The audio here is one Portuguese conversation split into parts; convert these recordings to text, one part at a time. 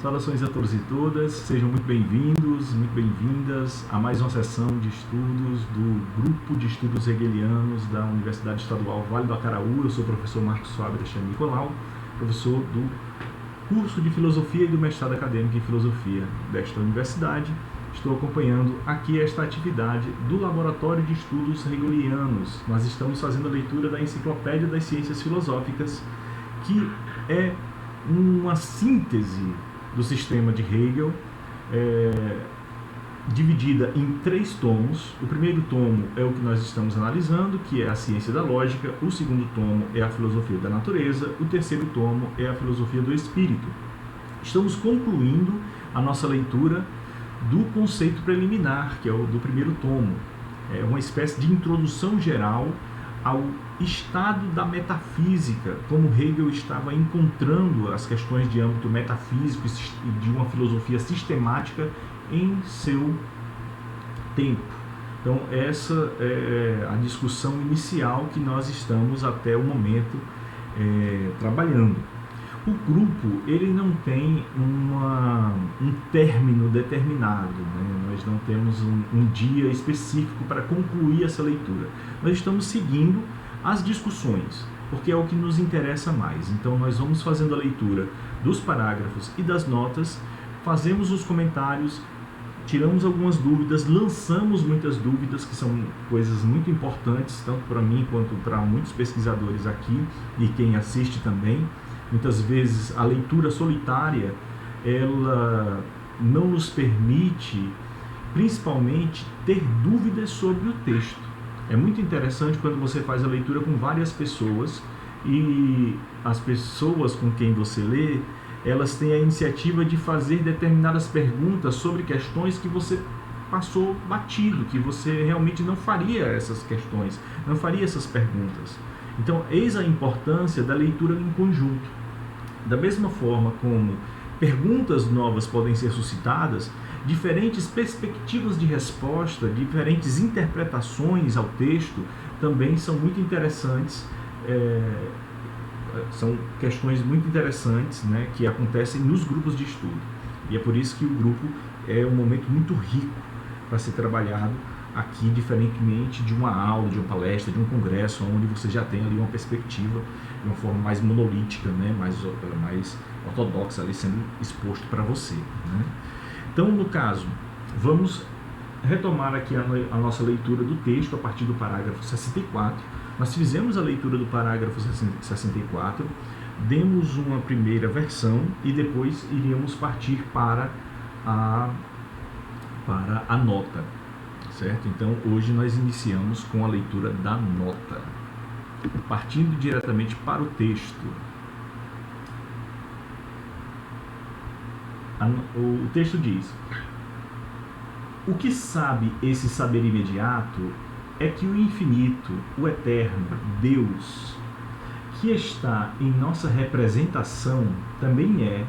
Saudações a todos e todas, sejam muito bem-vindos, muito bem-vindas a mais uma sessão de estudos do Grupo de Estudos Hegelianos da Universidade Estadual Vale do Acaraú. Eu sou o professor Marcos Fábio Cristiano Nicolau, professor do curso de Filosofia e do mestrado acadêmico em Filosofia desta universidade. Estou acompanhando aqui esta atividade do Laboratório de Estudos Hegelianos. Nós estamos fazendo a leitura da Enciclopédia das Ciências Filosóficas, que é uma síntese do sistema de Hegel, dividida em 3 tomos. O primeiro tomo é o que nós estamos analisando, que é a ciência da lógica. O segundo tomo é a filosofia da natureza. O terceiro tomo é a filosofia do espírito. Estamos concluindo a nossa leitura do conceito preliminar, que é o do primeiro tomo. É uma espécie de introdução geral ao estado da metafísica, como Hegel estava encontrando as questões de âmbito metafísico e de uma filosofia sistemática em seu tempo. Então, essa é a discussão inicial que nós estamos até o momento trabalhando. O grupo, ele não tem um término determinado, né? Nós não temos um dia específico para concluir essa leitura. Nós estamos seguindo as discussões, porque é o que nos interessa mais. Então, nós vamos fazendo a leitura dos parágrafos e das notas, fazemos os comentários, tiramos algumas dúvidas, lançamos muitas dúvidas, que são coisas muito importantes, tanto para mim quanto para muitos pesquisadores aqui e quem assiste também. Muitas vezes a leitura solitária, ela não nos permite, principalmente, ter dúvidas sobre o texto. É muito interessante quando você faz a leitura com várias pessoas e as pessoas com quem você lê, elas têm a iniciativa de fazer determinadas perguntas sobre questões que você passou batido, que você realmente não faria essas questões, não faria essas perguntas. Então, eis a importância da leitura em conjunto. Da mesma forma como perguntas novas podem ser suscitadas, diferentes perspectivas de resposta, diferentes interpretações ao texto também são muito interessantes, são questões muito interessantes, né, que acontecem nos grupos de estudo. E é por isso que o grupo é um momento muito rico para ser trabalhado aqui, diferentemente de uma aula, de uma palestra, de um congresso, onde você já tem ali uma perspectiva de uma forma mais monolítica, né, mais ortodoxa ali sendo exposto para você, né? Então, no caso, vamos retomar aqui a nossa leitura do texto a partir do parágrafo 64. Nós fizemos a leitura do parágrafo 64, demos uma primeira versão e depois iríamos partir para a nota. Certo? Então, hoje nós iniciamos com a leitura da nota, partindo diretamente para o texto. O texto diz: o que sabe esse saber imediato é que o infinito, o eterno, Deus, que está em nossa representação, também é,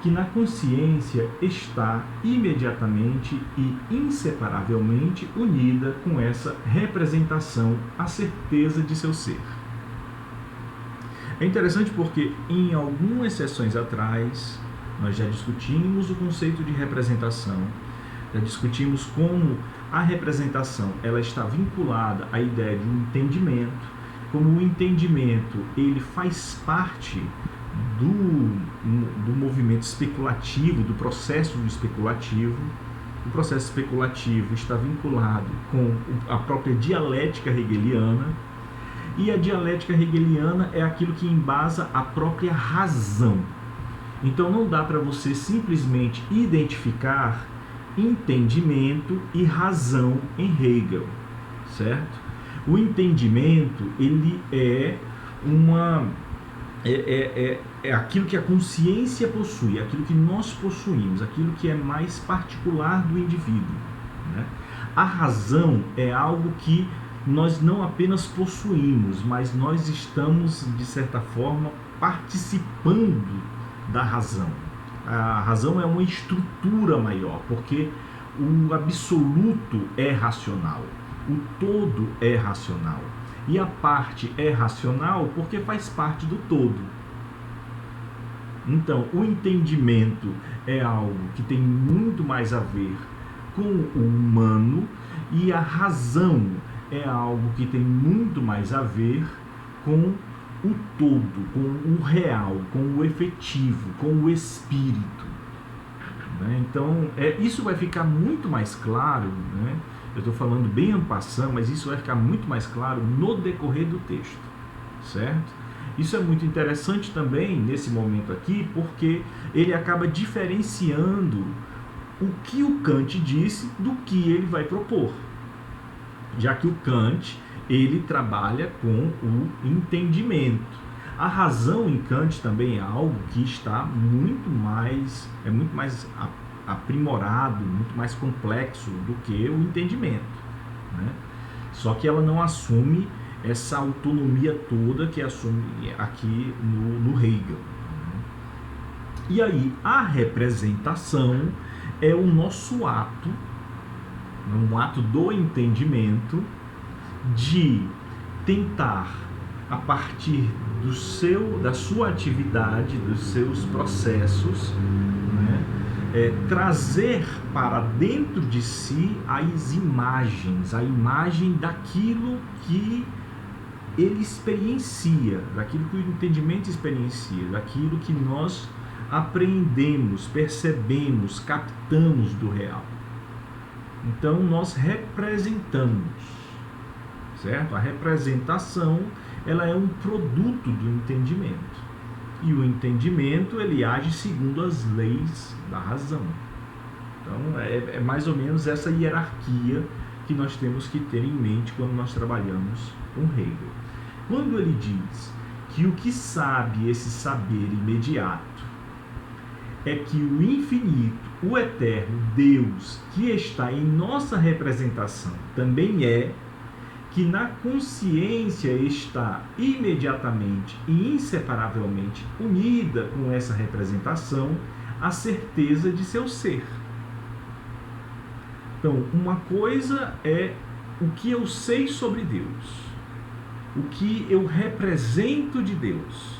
que na consciência está imediatamente e inseparavelmente unida com essa representação a certeza de seu ser. É interessante porque em algumas sessões atrás nós já discutimos o conceito de representação, já discutimos como a representação ela está vinculada à ideia de um entendimento, como o entendimento ele faz parte do movimento especulativo, do processo especulativo. O processo especulativo está vinculado com a própria dialética hegeliana, e a dialética hegeliana é aquilo que embasa a própria razão. Então não dá para você simplesmente identificar entendimento e razão em Hegel, certo? O entendimento, ele é aquilo que a consciência possui, aquilo que nós possuímos, aquilo que é mais particular do indivíduo, né? A razão é algo que nós não apenas possuímos, mas nós estamos, de certa forma, participando da razão. A razão é uma estrutura maior, porque o absoluto é racional, o todo é racional. E a parte é racional porque faz parte do todo. Então, o entendimento é algo que tem muito mais a ver com o humano, e a razão é algo que tem muito mais a ver com o todo, com o real, com o efetivo, com o espírito. Né? Então, isso vai ficar muito mais claro, né? Eu estou falando bem en passant, mas isso vai ficar muito mais claro no decorrer do texto, certo? Isso é muito interessante também nesse momento aqui, porque ele acaba diferenciando o que o Kant disse do que ele vai propor. Já que o Kant, ele trabalha com o entendimento. A razão em Kant também é algo que está muito mais aprimorado, muito mais complexo do que o entendimento, né? Só que ela não assume essa autonomia toda que assume aqui no Hegel. E aí, a representação é o nosso ato, um ato do entendimento, de tentar, a partir da sua atividade, dos seus processos, né, trazer para dentro de si as imagens, a imagem daquilo que ele experiencia, daquilo que o entendimento experiencia, daquilo que nós apreendemos, percebemos, captamos do real. Então nós representamos, certo? A representação, ela é um produto do entendimento. E o entendimento, ele age segundo as leis da razão. Então é mais ou menos essa hierarquia que nós temos que ter em mente quando nós trabalhamos com Hegel. Quando ele diz que o que sabe esse saber imediato é que o infinito, o eterno Deus que está em nossa representação também que na consciência está imediatamente e inseparavelmente unida com essa representação a certeza de seu ser. Então, uma coisa é o que eu sei sobre Deus, o que eu represento de Deus.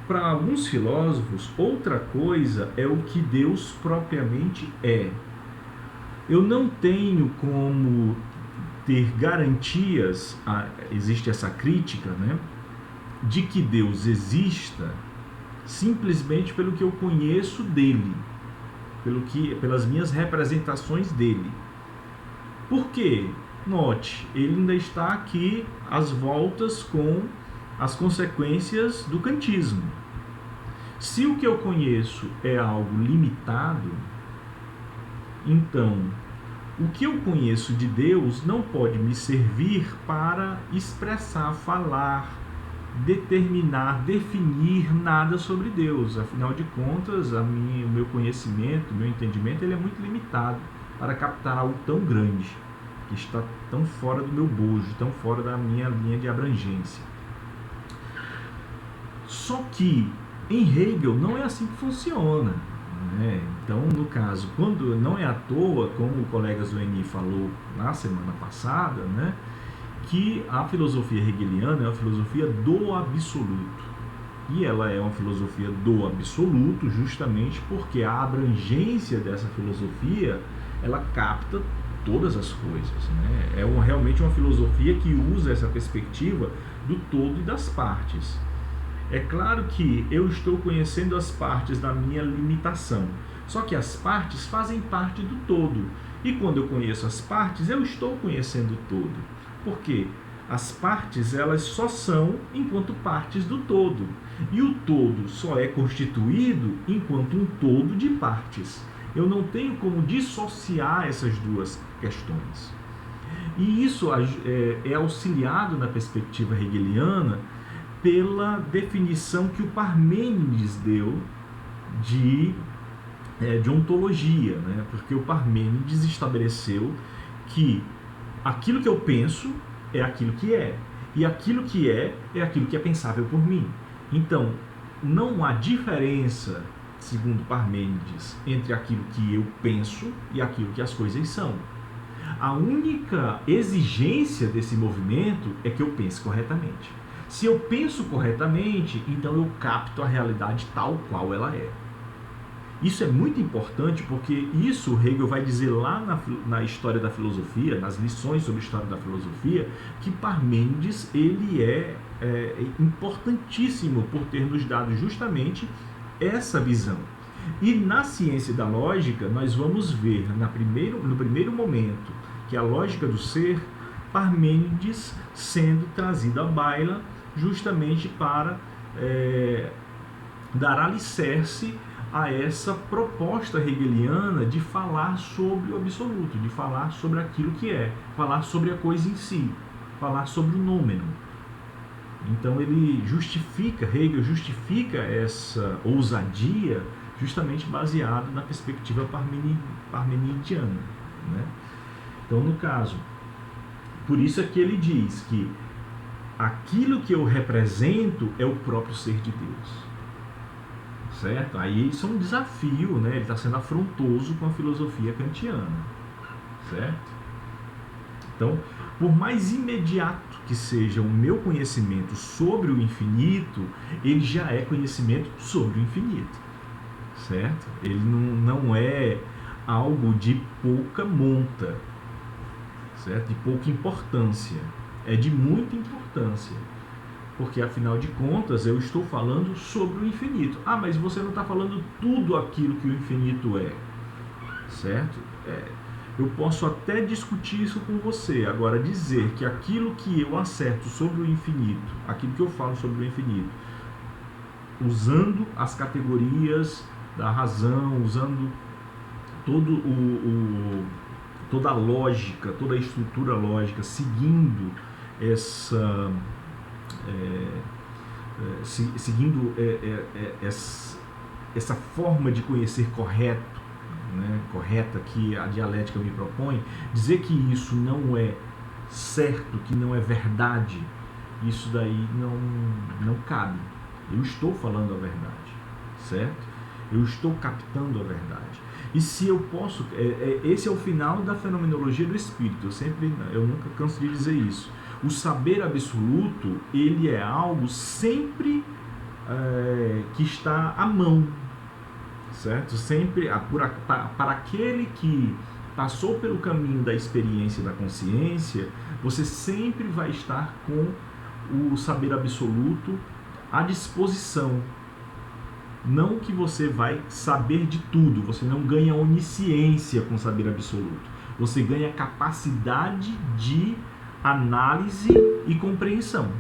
Para alguns filósofos, outra coisa é o que Deus propriamente é. Eu não tenho como ter garantias, existe essa crítica, né, de que Deus exista simplesmente pelo que eu conheço dele, pelas minhas representações dele. Por quê? Note, ele ainda está aqui às voltas com as consequências do kantismo. Se o que eu conheço é algo limitado, então o que eu conheço de Deus não pode me servir para expressar, falar, determinar, definir nada sobre Deus. Afinal de contas, o meu conhecimento, o meu entendimento, ele é muito limitado para captar algo tão grande, que está tão fora do meu bojo, tão fora da minha linha de abrangência. Só que em Hegel não é assim que funciona, né? Então, no caso, quando não é à toa, como o colega Zoeni falou na semana passada, né, que a filosofia hegeliana é uma filosofia do absoluto. E ela é uma filosofia do absoluto justamente porque a abrangência dessa filosofia, ela capta todas as coisas, né? É realmente uma filosofia que usa essa perspectiva do todo e das partes. É claro que eu estou conhecendo as partes da minha limitação, só que as partes fazem parte do todo. E quando eu conheço as partes, eu estou conhecendo o todo. Por quê? As partes, elas só são enquanto partes do todo. E o todo só é constituído enquanto um todo de partes. Eu não tenho como dissociar essas duas questões. E isso é auxiliado na perspectiva hegeliana pela definição que o Parmênides deu de ontologia, né? Porque o Parmênides estabeleceu que aquilo que eu penso é aquilo que é, e aquilo que é aquilo que é pensável por mim. Então, não há diferença, segundo Parmênides, entre aquilo que eu penso e aquilo que as coisas são. A única exigência desse movimento é que eu pense corretamente. Se eu penso corretamente, então eu capto a realidade tal qual ela é. Isso é muito importante porque isso Hegel vai dizer lá na história da filosofia, nas lições sobre a história da filosofia, que Parmênides ele é importantíssimo por ter nos dado justamente essa visão. E na ciência da lógica, nós vamos ver no primeiro momento que a lógica do ser, Parmênides sendo trazido à baila justamente para dar alicerce a essa proposta hegeliana de falar sobre o absoluto, de falar sobre aquilo que é, falar sobre a coisa em si, falar sobre o nômeno. Então Hegel justifica essa ousadia justamente baseado na perspectiva parmenidiana, né? Então, no caso, por isso é que ele diz que aquilo que eu represento é o próprio ser de Deus. Certo? Aí isso é um desafio, né? Ele está sendo afrontoso com a filosofia kantiana, certo? Então, por mais imediato que seja o meu conhecimento sobre o infinito, ele já é conhecimento sobre o infinito, certo? Ele não é algo de pouca monta, certo? De pouca importância, é de muita importância. Porque, afinal de contas, eu estou falando sobre o infinito. Ah, mas você não está falando tudo aquilo que o infinito é, certo? Eu posso até discutir isso com você. Agora, dizer que aquilo que eu acerto sobre o infinito, aquilo que eu falo sobre o infinito, usando as categorias da razão, usando toda a lógica, toda a estrutura lógica, seguindo essa... seguindo essa forma de conhecer correta que a dialética me propõe, dizer que isso não é certo, que não é verdade, isso daí não cabe. Eu estou falando a verdade, certo? Eu estou captando a verdade. E se eu posso... esse é o final da fenomenologia do espírito. Eu nunca canso de dizer isso. O saber absoluto, ele é algo sempre que está à mão, certo? Sempre para aquele que passou pelo caminho da experiência e da consciência, você sempre vai estar com o saber absoluto à disposição. Não que você vai saber de tudo, você não ganha onisciência com o saber absoluto. Você ganha capacidade de análise e compreensão,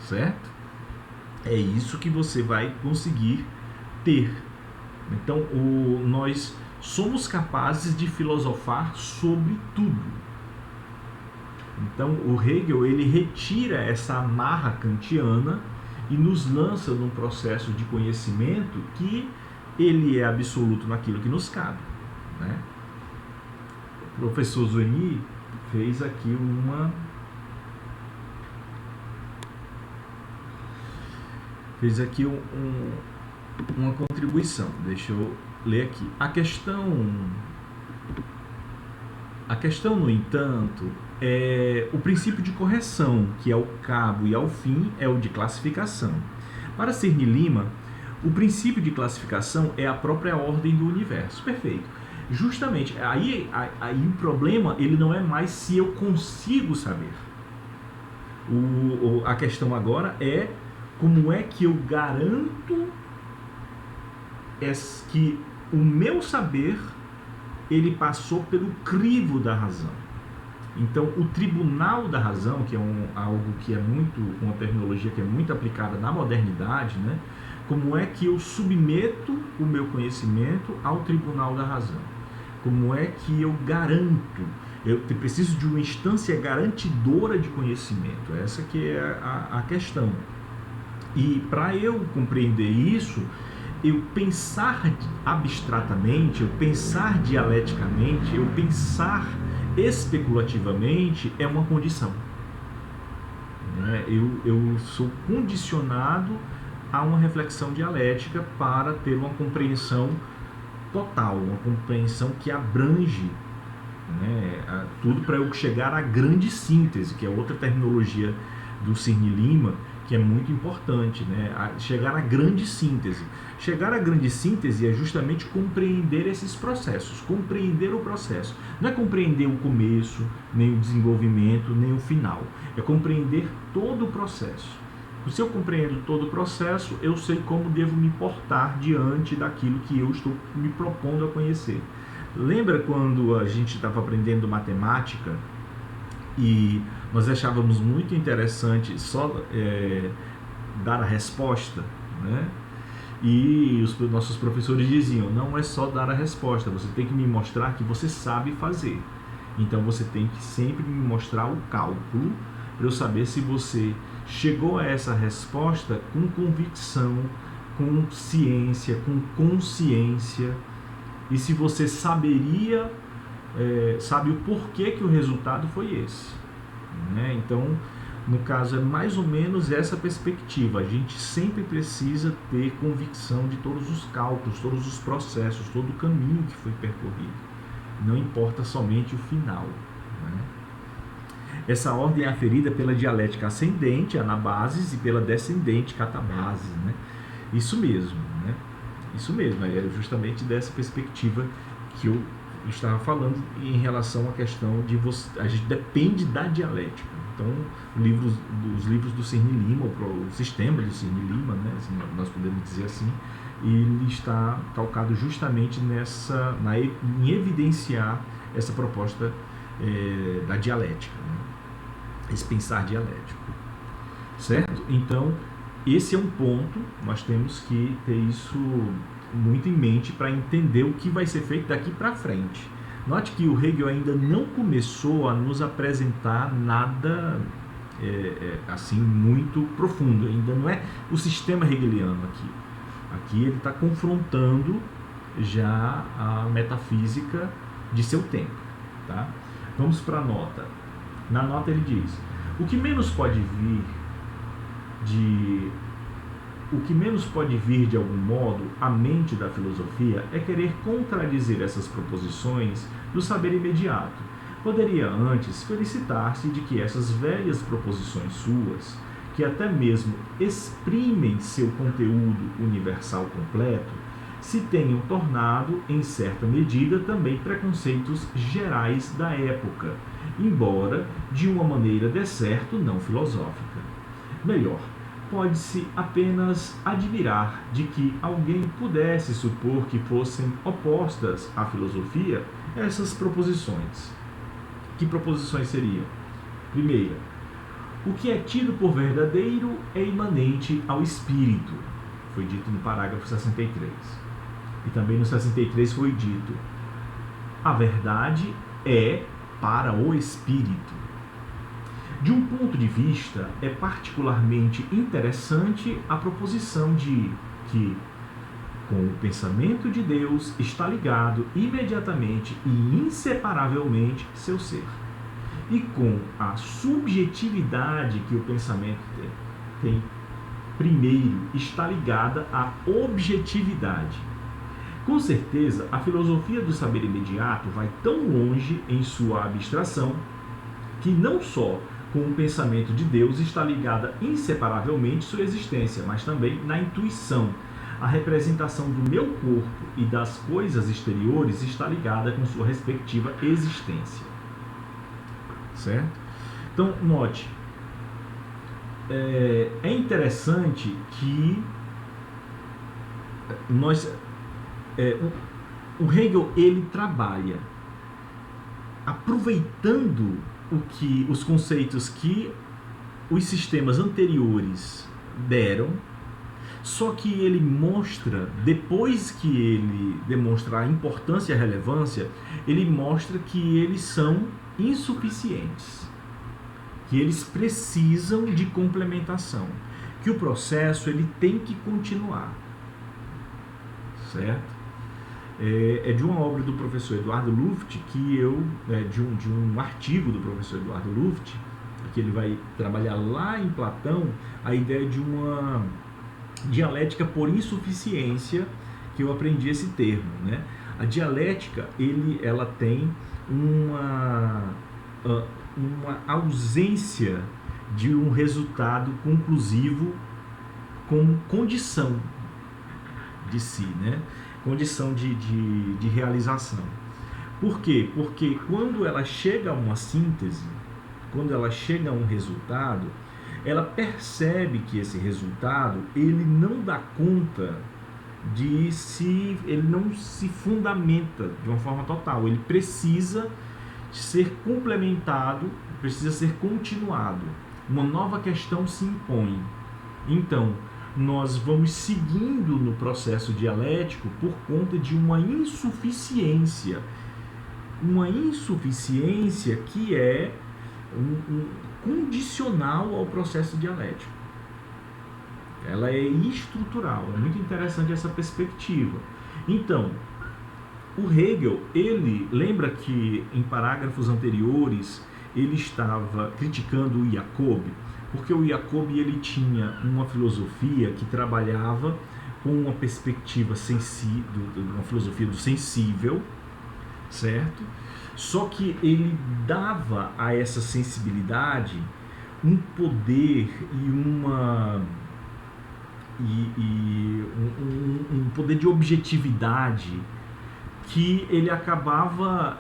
certo? É isso que você vai conseguir ter. Então, nós somos capazes de filosofar sobre tudo. Então, o Hegel, ele retira essa amarra kantiana e nos lança num processo de conhecimento que ele é absoluto naquilo que nos cabe, né? O professor Zoeni fez aqui uma contribuição. Deixa eu ler aqui. A questão, no entanto, o princípio de correção, que ao cabo e ao fim é o de classificação. Para Cirne Lima, o princípio de classificação é a própria ordem do universo. Perfeito. Justamente, aí o problema ele não é mais se eu consigo saber. A questão agora é como é que eu garanto que o meu saber ele passou pelo crivo da razão. Então, o tribunal da razão, que é algo que é uma terminologia que é muito aplicada na modernidade, né? Como é que eu submeto o meu conhecimento ao tribunal da razão? Como é que eu garanto? Eu preciso de uma instância garantidora de conhecimento. Essa que é a questão. E para eu compreender isso, eu pensar abstratamente, eu pensar dialeticamente, eu pensar especulativamente é uma condição. Eu sou condicionado a uma reflexão dialética para ter uma compreensão total, uma compreensão que abrange, né, tudo, para eu chegar à grande síntese, que é outra terminologia do Cirne Lima, que é muito importante, né? Chegar à grande síntese. Chegar à grande síntese é justamente compreender esses processos, compreender o processo. Não é compreender o começo, nem o desenvolvimento, nem o final. É compreender todo o processo. Se eu compreendo todo o processo, eu sei como devo me portar diante daquilo que eu estou me propondo a conhecer. Lembra quando a gente estava aprendendo matemática e nós achávamos muito interessante só dar a resposta, né? E os nossos professores diziam, não é só dar a resposta, você tem que me mostrar que você sabe fazer. Então você tem que sempre me mostrar o cálculo para eu saber se você chegou a essa resposta com convicção, com ciência, com consciência, e se você sabe o porquê que o resultado foi esse, né? Então, no caso, é mais ou menos essa perspectiva. A gente sempre precisa ter convicção de todos os cálculos, todos os processos, todo o caminho que foi percorrido. Não importa somente o final, né? Essa ordem é aferida pela dialética ascendente, anabases, e pela descendente, catabases, né? Isso mesmo, né? Isso mesmo, é justamente dessa perspectiva que eu estava falando em relação à questão de a gente depende da dialética. Então, os livros do Cirne Lima, o sistema de Cirne Lima, né, nós podemos dizer assim, ele está calcado justamente em evidenciar essa proposta da dialética, né? Esse pensar dialético, certo? Então, esse é um ponto, nós temos que ter isso muito em mente para entender o que vai ser feito daqui para frente. Note que o Hegel ainda não começou a nos apresentar nada assim muito profundo, ainda não é o sistema hegeliano aqui. Aqui ele está confrontando já a metafísica de seu tempo, tá? Vamos para a nota. Na nota ele diz: o que menos pode vir de algum modo à mente da filosofia é querer contradizer essas proposições do saber imediato. Poderia antes felicitar-se de que essas velhas proposições suas, que até mesmo exprimem seu conteúdo universal completo, se tenham tornado, em certa medida, também preconceitos gerais da época, embora de uma maneira de certo não filosófica. Melhor, pode-se apenas admirar de que alguém pudesse supor que fossem opostas à filosofia essas proposições. Que proposições seriam? Primeira, o que é tido por verdadeiro é imanente ao espírito. Foi dito no parágrafo 63. E também no 63 foi dito: a verdade é para o espírito. De um ponto de vista, é particularmente interessante a proposição de que, com o pensamento de Deus, está ligado imediatamente e inseparavelmente seu ser. E com a subjetividade que o pensamento tem primeiro, está ligada à objetividade. Com certeza, a filosofia do saber imediato vai tão longe em sua abstração que não só com o pensamento de Deus está ligada inseparavelmente sua existência, mas também na intuição. A representação do meu corpo e das coisas exteriores está ligada com sua respectiva existência. Certo? Então, note, é interessante que o Hegel ele trabalha aproveitando os conceitos que os sistemas anteriores deram, só que ele mostra, depois que ele demonstra a importância e a relevância, ele mostra que eles são insuficientes, que eles precisam de complementação, que o processo ele tem que continuar, certo? É de uma obra do professor Eduardo Luft de um artigo do professor Eduardo Luft, que ele vai trabalhar lá em Platão a ideia de uma dialética por insuficiência, que eu aprendi esse termo, né? A dialética ela tem uma ausência de um resultado conclusivo como condição de si, né? Condição de realização. Por quê? Porque quando ela chega a uma síntese, quando ela chega a um resultado, ela percebe que esse resultado, ele não dá conta ele não se fundamenta de uma forma total, ele precisa ser complementado, precisa ser continuado. Uma nova questão se impõe. Então, nós vamos seguindo no processo dialético por conta de uma insuficiência que é condicional ao processo dialético. Ela é estrutural, é muito interessante essa perspectiva. Então, o Hegel, ele lembra que em parágrafos anteriores ele estava criticando o Jacob, porque o Jacob ele tinha uma filosofia que trabalhava com uma perspectiva uma filosofia do sensível, certo? Só que ele dava a essa sensibilidade um poder e um poder de objetividade que ele acabava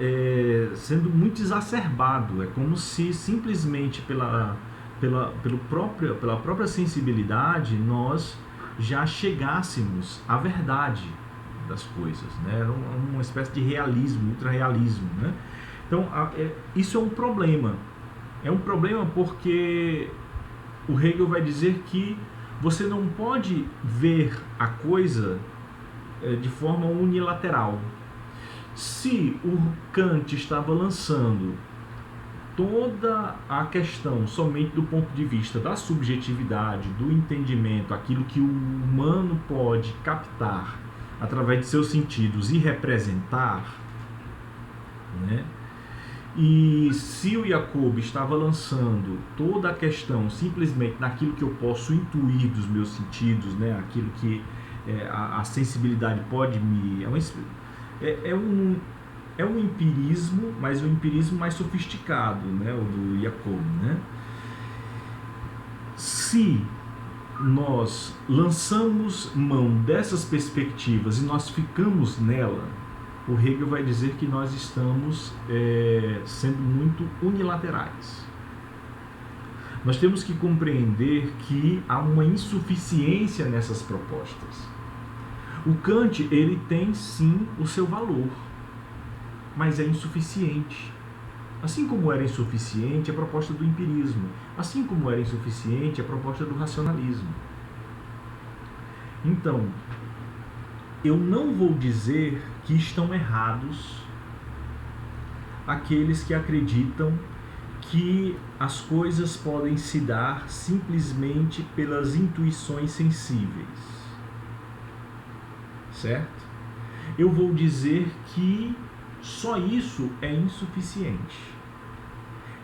sendo muito exacerbado. É como se simplesmente pela própria sensibilidade nós já chegássemos à verdade das coisas, né? Era uma espécie de realismo, ultra-realismo, né? Então, isso é um problema. É um problema porque o Hegel vai dizer que você não pode ver a coisa de forma unilateral. Se o Kant estava lançando toda a questão somente do ponto de vista da subjetividade, do entendimento, aquilo que o humano pode captar através de seus sentidos e representar, né? E se o Jacob estava lançando toda a questão simplesmente naquilo que eu posso intuir dos meus sentidos, né? Aquilo que a sensibilidade pode me... É um empirismo, mas um empirismo mais sofisticado, né? O do Jacob, né? Se nós lançamos mão dessas perspectivas e nós ficamos nela, o Hegel vai dizer que nós estamos sendo muito unilaterais. Nós temos que compreender que há uma insuficiência nessas propostas. O Kant, ele tem sim o seu valor, mas é insuficiente. Assim como era insuficiente a proposta do empirismo, assim como era insuficiente a proposta do racionalismo. Então, eu não vou dizer que estão errados aqueles que acreditam que as coisas podem se dar simplesmente pelas intuições sensíveis. Certo? Eu vou dizer que só isso é insuficiente.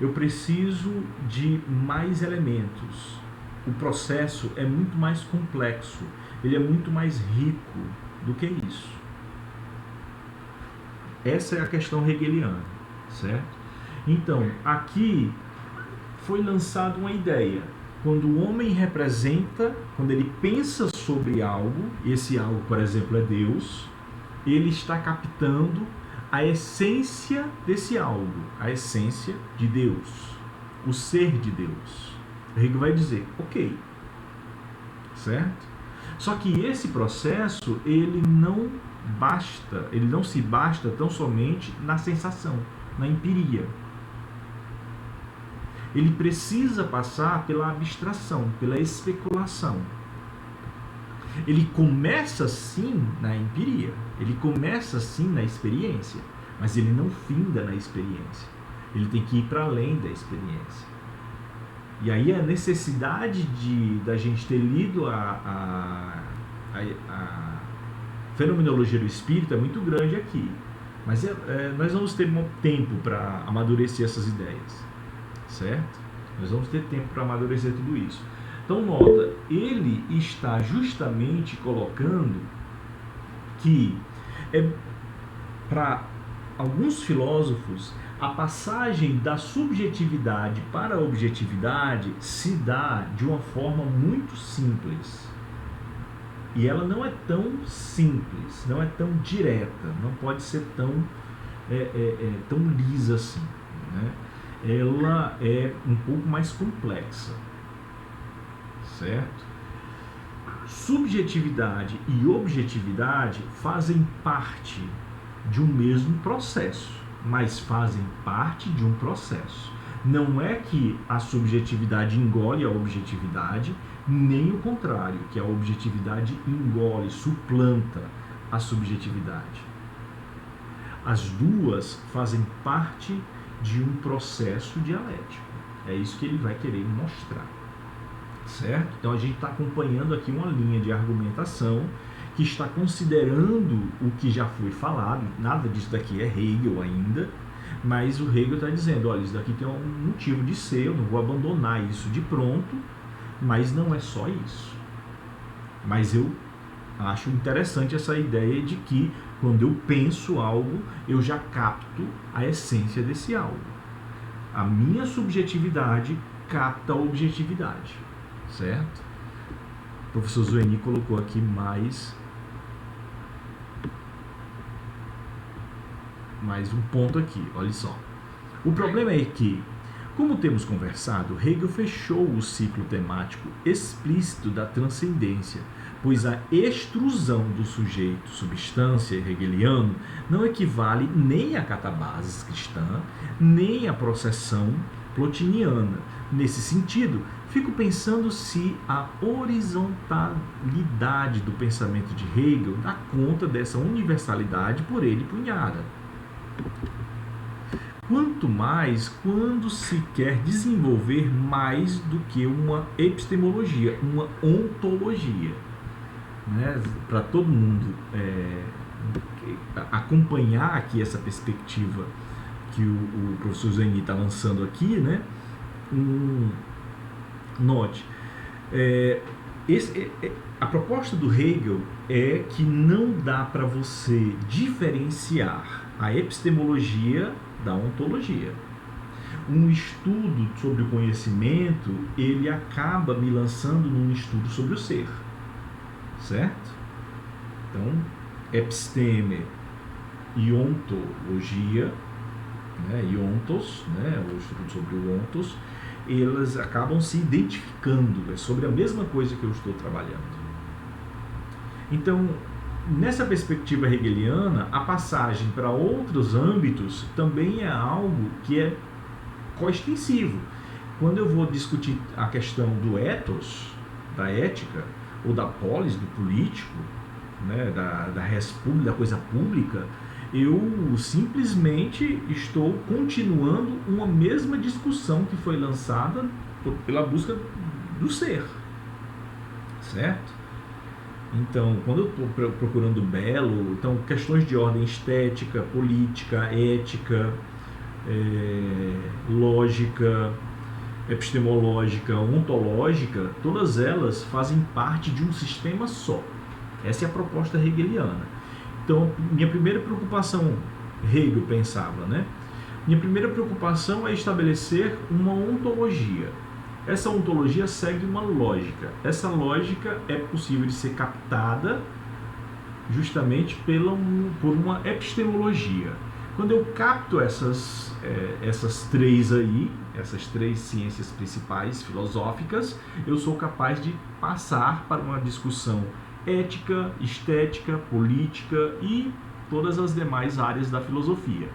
Eu preciso de mais elementos. O processo é muito mais complexo, ele é muito mais rico do que isso. Essa é a questão hegeliana, certo? Então, aqui foi lançada uma ideia. Quando o homem representa, quando ele pensa sobre algo, esse algo, por exemplo, é Deus, ele está captando a essência desse algo, a essência de Deus, o ser de Deus. O Hegel vai dizer, ok, certo? Só que esse processo, ele não se basta tão somente na sensação, na empiria. Ele precisa passar pela abstração, pela especulação. Ele começa sim na empiria, ele começa sim na experiência, mas ele não finda na experiência. Ele tem que ir para além da experiência. E aí a necessidade da gente ter lido a Fenomenologia do Espírito é muito grande aqui. Mas nós vamos ter tempo para amadurecer essas ideias. Certo? Nós vamos ter tempo para amadurecer tudo isso. Então, nota, ele está justamente colocando que, para alguns filósofos, A passagem da subjetividade para a objetividade se dá de uma forma muito simples. E ela não é tão simples, não é tão direta, não pode ser tão lisa assim, né? Ela é um pouco mais complexa, certo? Subjetividade e objetividade fazem parte de um mesmo processo, mas fazem parte de um processo. Não é que a subjetividade engole a objetividade, nem o contrário, que a objetividade engole, suplanta a subjetividade. As duas fazem parte de um processo dialético. É isso que ele vai querer mostrar, certo? Então a gente está acompanhando aqui uma linha de argumentação que está considerando o que já foi falado. Nada disso daqui é Hegel ainda, mas o Hegel está dizendo, olha, isso daqui tem um motivo de ser, eu não vou abandonar isso de pronto, mas não é só isso. Mas eu acho interessante essa ideia de que quando eu penso algo, eu já capto a essência desse algo. A minha subjetividade capta a objetividade, certo? O professor Zueni colocou aqui mais um ponto aqui, olha só. O problema é que, como temos conversado, Hegel fechou o ciclo temático explícito da transcendência, pois a extrusão do sujeito substância hegeliano não equivale nem à catabasis cristã, nem à processão plotiniana. Nesse sentido, fico pensando se a horizontalidade do pensamento de Hegel dá conta dessa universalidade por ele punhada. Quanto mais quando se quer desenvolver mais do que uma epistemologia, uma ontologia, né? Para todo mundo acompanhar aqui essa perspectiva que o professor Zueni está lançando aqui, né? Note, a proposta do Hegel é que não dá para você diferenciar a epistemologia da ontologia. Um estudo sobre o conhecimento, ele acaba me lançando num estudo sobre o ser, certo? Então, episteme e ontologia, né, e ontos, né, o estudo sobre o ontos, elas acabam se identificando, é sobre a mesma coisa que eu estou trabalhando. Então, nessa perspectiva hegeliana, a passagem para outros âmbitos também é algo que é coextensivo. Quando eu vou discutir a questão do ethos, da ética, ou da polis, do político, né, da res pública, da coisa pública, eu simplesmente estou continuando uma mesma discussão que foi lançada pela busca do ser, certo? Então, quando eu estou procurando belo, então questões de ordem estética, política, ética, lógica, epistemológica, ontológica, todas elas fazem parte de um sistema só. Essa é a proposta hegeliana. Então, minha primeira preocupação, Hegel pensava, né? Minha primeira preocupação é estabelecer uma ontologia. Essa ontologia segue uma lógica. Essa lógica é possível de ser captada justamente por uma epistemologia. Quando eu capto essas três aí, essas três ciências principais filosóficas, eu sou capaz de passar para uma discussão ética, estética, política e todas as demais áreas da filosofia,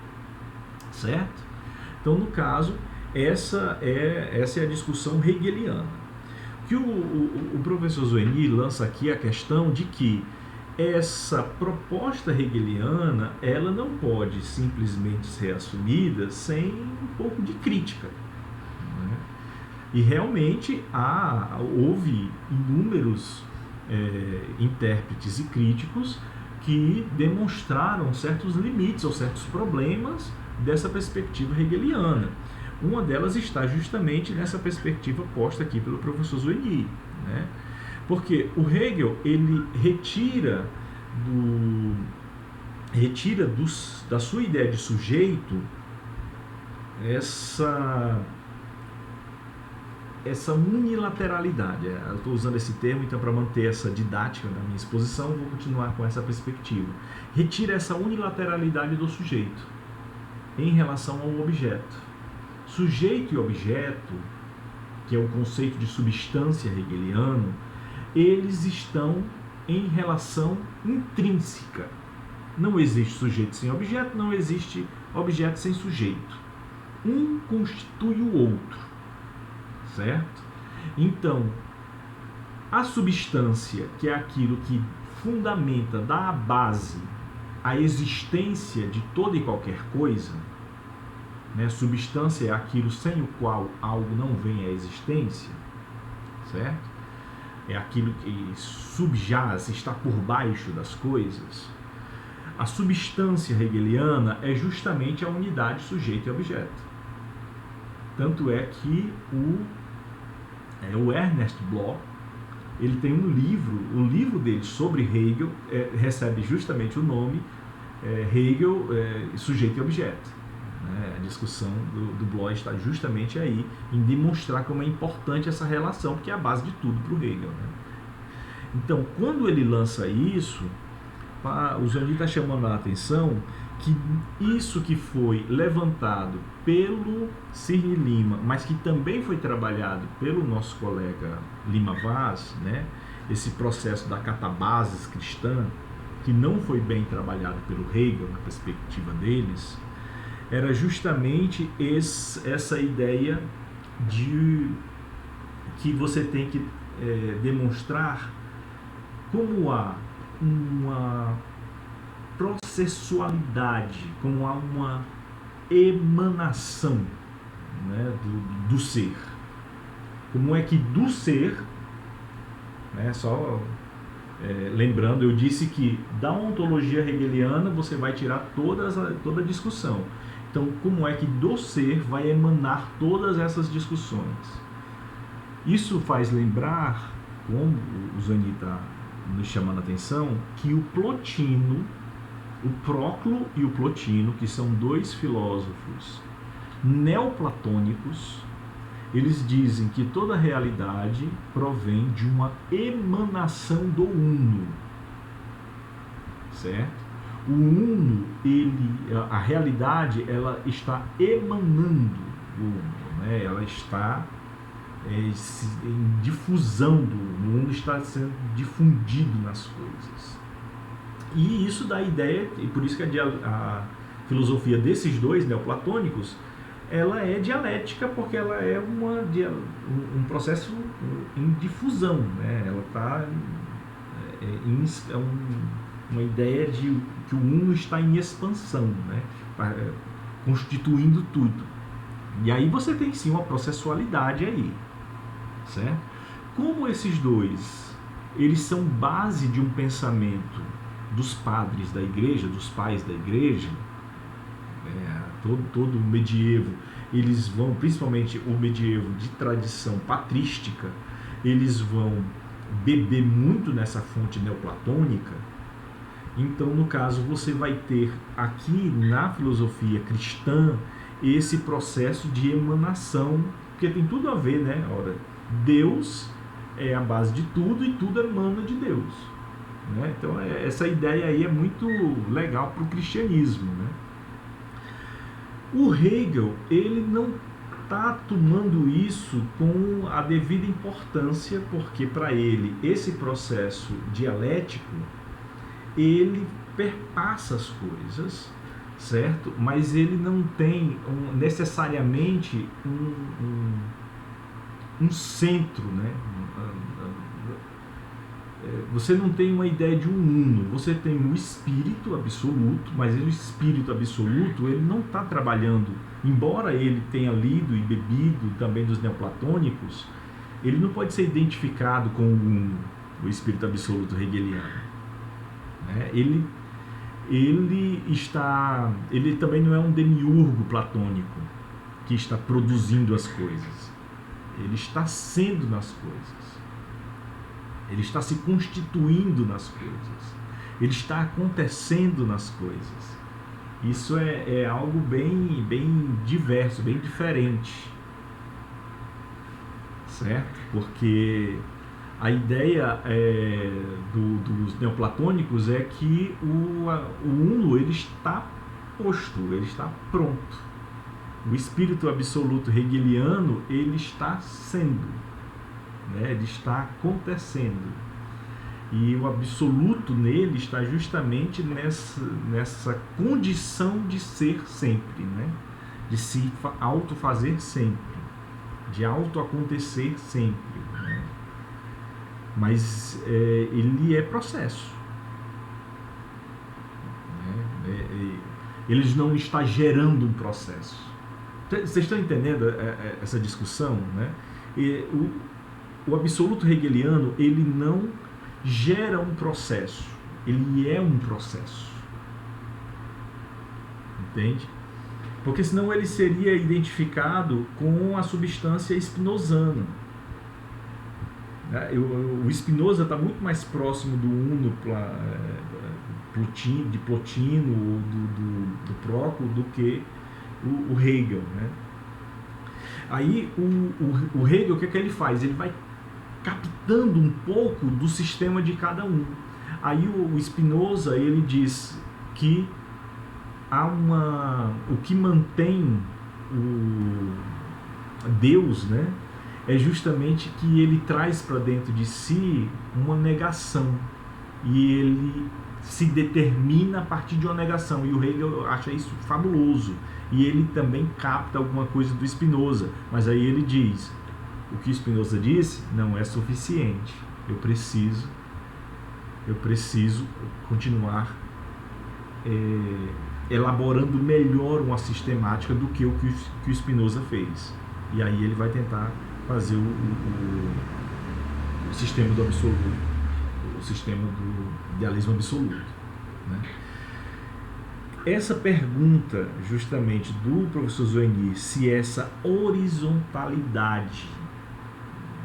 certo? Então, no caso, essa é a discussão hegeliana. Que o professor Zueni lança aqui a questão de que essa proposta hegeliana, ela não pode simplesmente ser assumida sem um pouco de crítica, né? E realmente houve inúmeros intérpretes e críticos que demonstraram certos limites ou certos problemas dessa perspectiva hegeliana. Uma delas está justamente nessa perspectiva posta aqui pelo professor Zueni, né? Porque o Hegel, ele retira da sua ideia de sujeito essa unilateralidade. Eu estou usando esse termo então para manter essa didática na minha exposição, vou continuar com essa perspectiva. Retira essa unilateralidade do sujeito em relação ao objeto. Sujeito e objeto, que é o conceito de substância hegeliano, eles estão em relação intrínseca. Não existe sujeito sem objeto, não existe objeto sem sujeito. Um constitui o outro, certo? Então, a substância, que é aquilo que fundamenta, dá a base à existência de toda e qualquer coisa, né? Substância é aquilo sem o qual algo não vem à existência, certo? É aquilo que subjaz, está por baixo das coisas. A substância hegeliana é justamente a unidade sujeito e objeto. Tanto é que o Ernest Bloch, ele tem um livro, o livro dele sobre Hegel recebe justamente o nome Hegel, sujeito e objeto. A discussão do Bloch está justamente aí em demonstrar como é importante essa relação, porque é a base de tudo para o Hegel, né? Então, quando ele lança isso, o Zandi está chamando a atenção que isso que foi levantado pelo Cirne Lima, mas que também foi trabalhado pelo nosso colega Lima Vaz, né? Esse processo da catabasis cristã, que não foi bem trabalhado pelo Hegel na perspectiva deles, era justamente essa ideia de que você tem que demonstrar como há uma processualidade, como há uma emanação, né, do ser. Como é que do ser, né, lembrando, eu disse que da ontologia hegeliana você vai tirar toda a discussão. Então, como é que do ser vai emanar todas essas discussões? Isso faz lembrar, como o Zani está nos chamando a atenção, que o Plotino, o Próclo e o Plotino, que são dois filósofos neoplatônicos, eles dizem que toda realidade provém de uma emanação do uno, certo? O uno, a realidade, ela está emanando do uno, né? Ela está em difusão do uno, o uno está sendo difundido nas coisas. E isso dá a ideia, e por isso que a filosofia desses dois neoplatônicos, ela é dialética, porque ela é um processo em difusão, né? Ela está uma ideia de que o uno está em expansão, né? Constituindo tudo. E aí você tem sim uma processualidade aí, certo? Como esses dois, eles são base de um pensamento dos padres da igreja, dos pais da igreja, todo o medievo, eles vão, principalmente o medievo de tradição patrística, eles vão beber muito nessa fonte neoplatônica. Então, no caso, você vai ter aqui na filosofia cristã esse processo de emanação, porque tem tudo a ver, né? Ora, Deus é a base de tudo e tudo emana de Deus, né? Então, essa ideia aí é muito legal para o cristianismo, né? O Hegel, ele não está tomando isso com a devida importância, porque para ele esse processo dialético, ele perpassa as coisas, certo? Mas ele não tem necessariamente um centro, né? Você não tem uma ideia de um uno, você tem um espírito absoluto, mas o espírito absoluto, ele não está trabalhando, embora ele tenha lido e bebido também dos neoplatônicos, ele não pode ser identificado com o espírito absoluto hegeliano. Ele também não é um demiurgo platônico que está produzindo as coisas. Ele está sendo nas coisas. Ele está se constituindo nas coisas. Ele está acontecendo nas coisas. Isso é algo bem diverso, bem diferente, certo? Porque a ideia dos neoplatônicos é que o uno ele está posto, ele está pronto. O espírito absoluto hegeliano ele está sendo, né? Ele está acontecendo. E o absoluto nele está justamente nessa condição de ser sempre, né? De se autofazer sempre, de auto-acontecer sempre, né? Mas ele é processo. Né? Ele não está gerando um processo. Vocês estão entendendo essa discussão? Né? O absoluto hegeliano ele não gera um processo, ele é um processo. Entende? Porque senão ele seria identificado com a substância spinozana. O Spinoza está muito mais próximo do uno de Plotino ou do Próclo do que o Hegel, né? Aí o Hegel, o que ele faz? Ele vai captando um pouco do sistema de cada um. Aí o Spinoza ele diz que o que mantém o Deus, né, é justamente que ele traz para dentro de si uma negação e ele se determina a partir de uma negação, e o Hegel acha isso fabuloso, e ele também capta alguma coisa do Spinoza, mas aí ele diz: o que Spinoza disse não é suficiente, eu preciso continuar elaborando melhor uma sistemática do que o Spinoza fez. E aí ele vai tentar fazer o sistema do absoluto, o sistema do idealismo absoluto, né? Essa pergunta justamente do professor Zoeni, se essa horizontalidade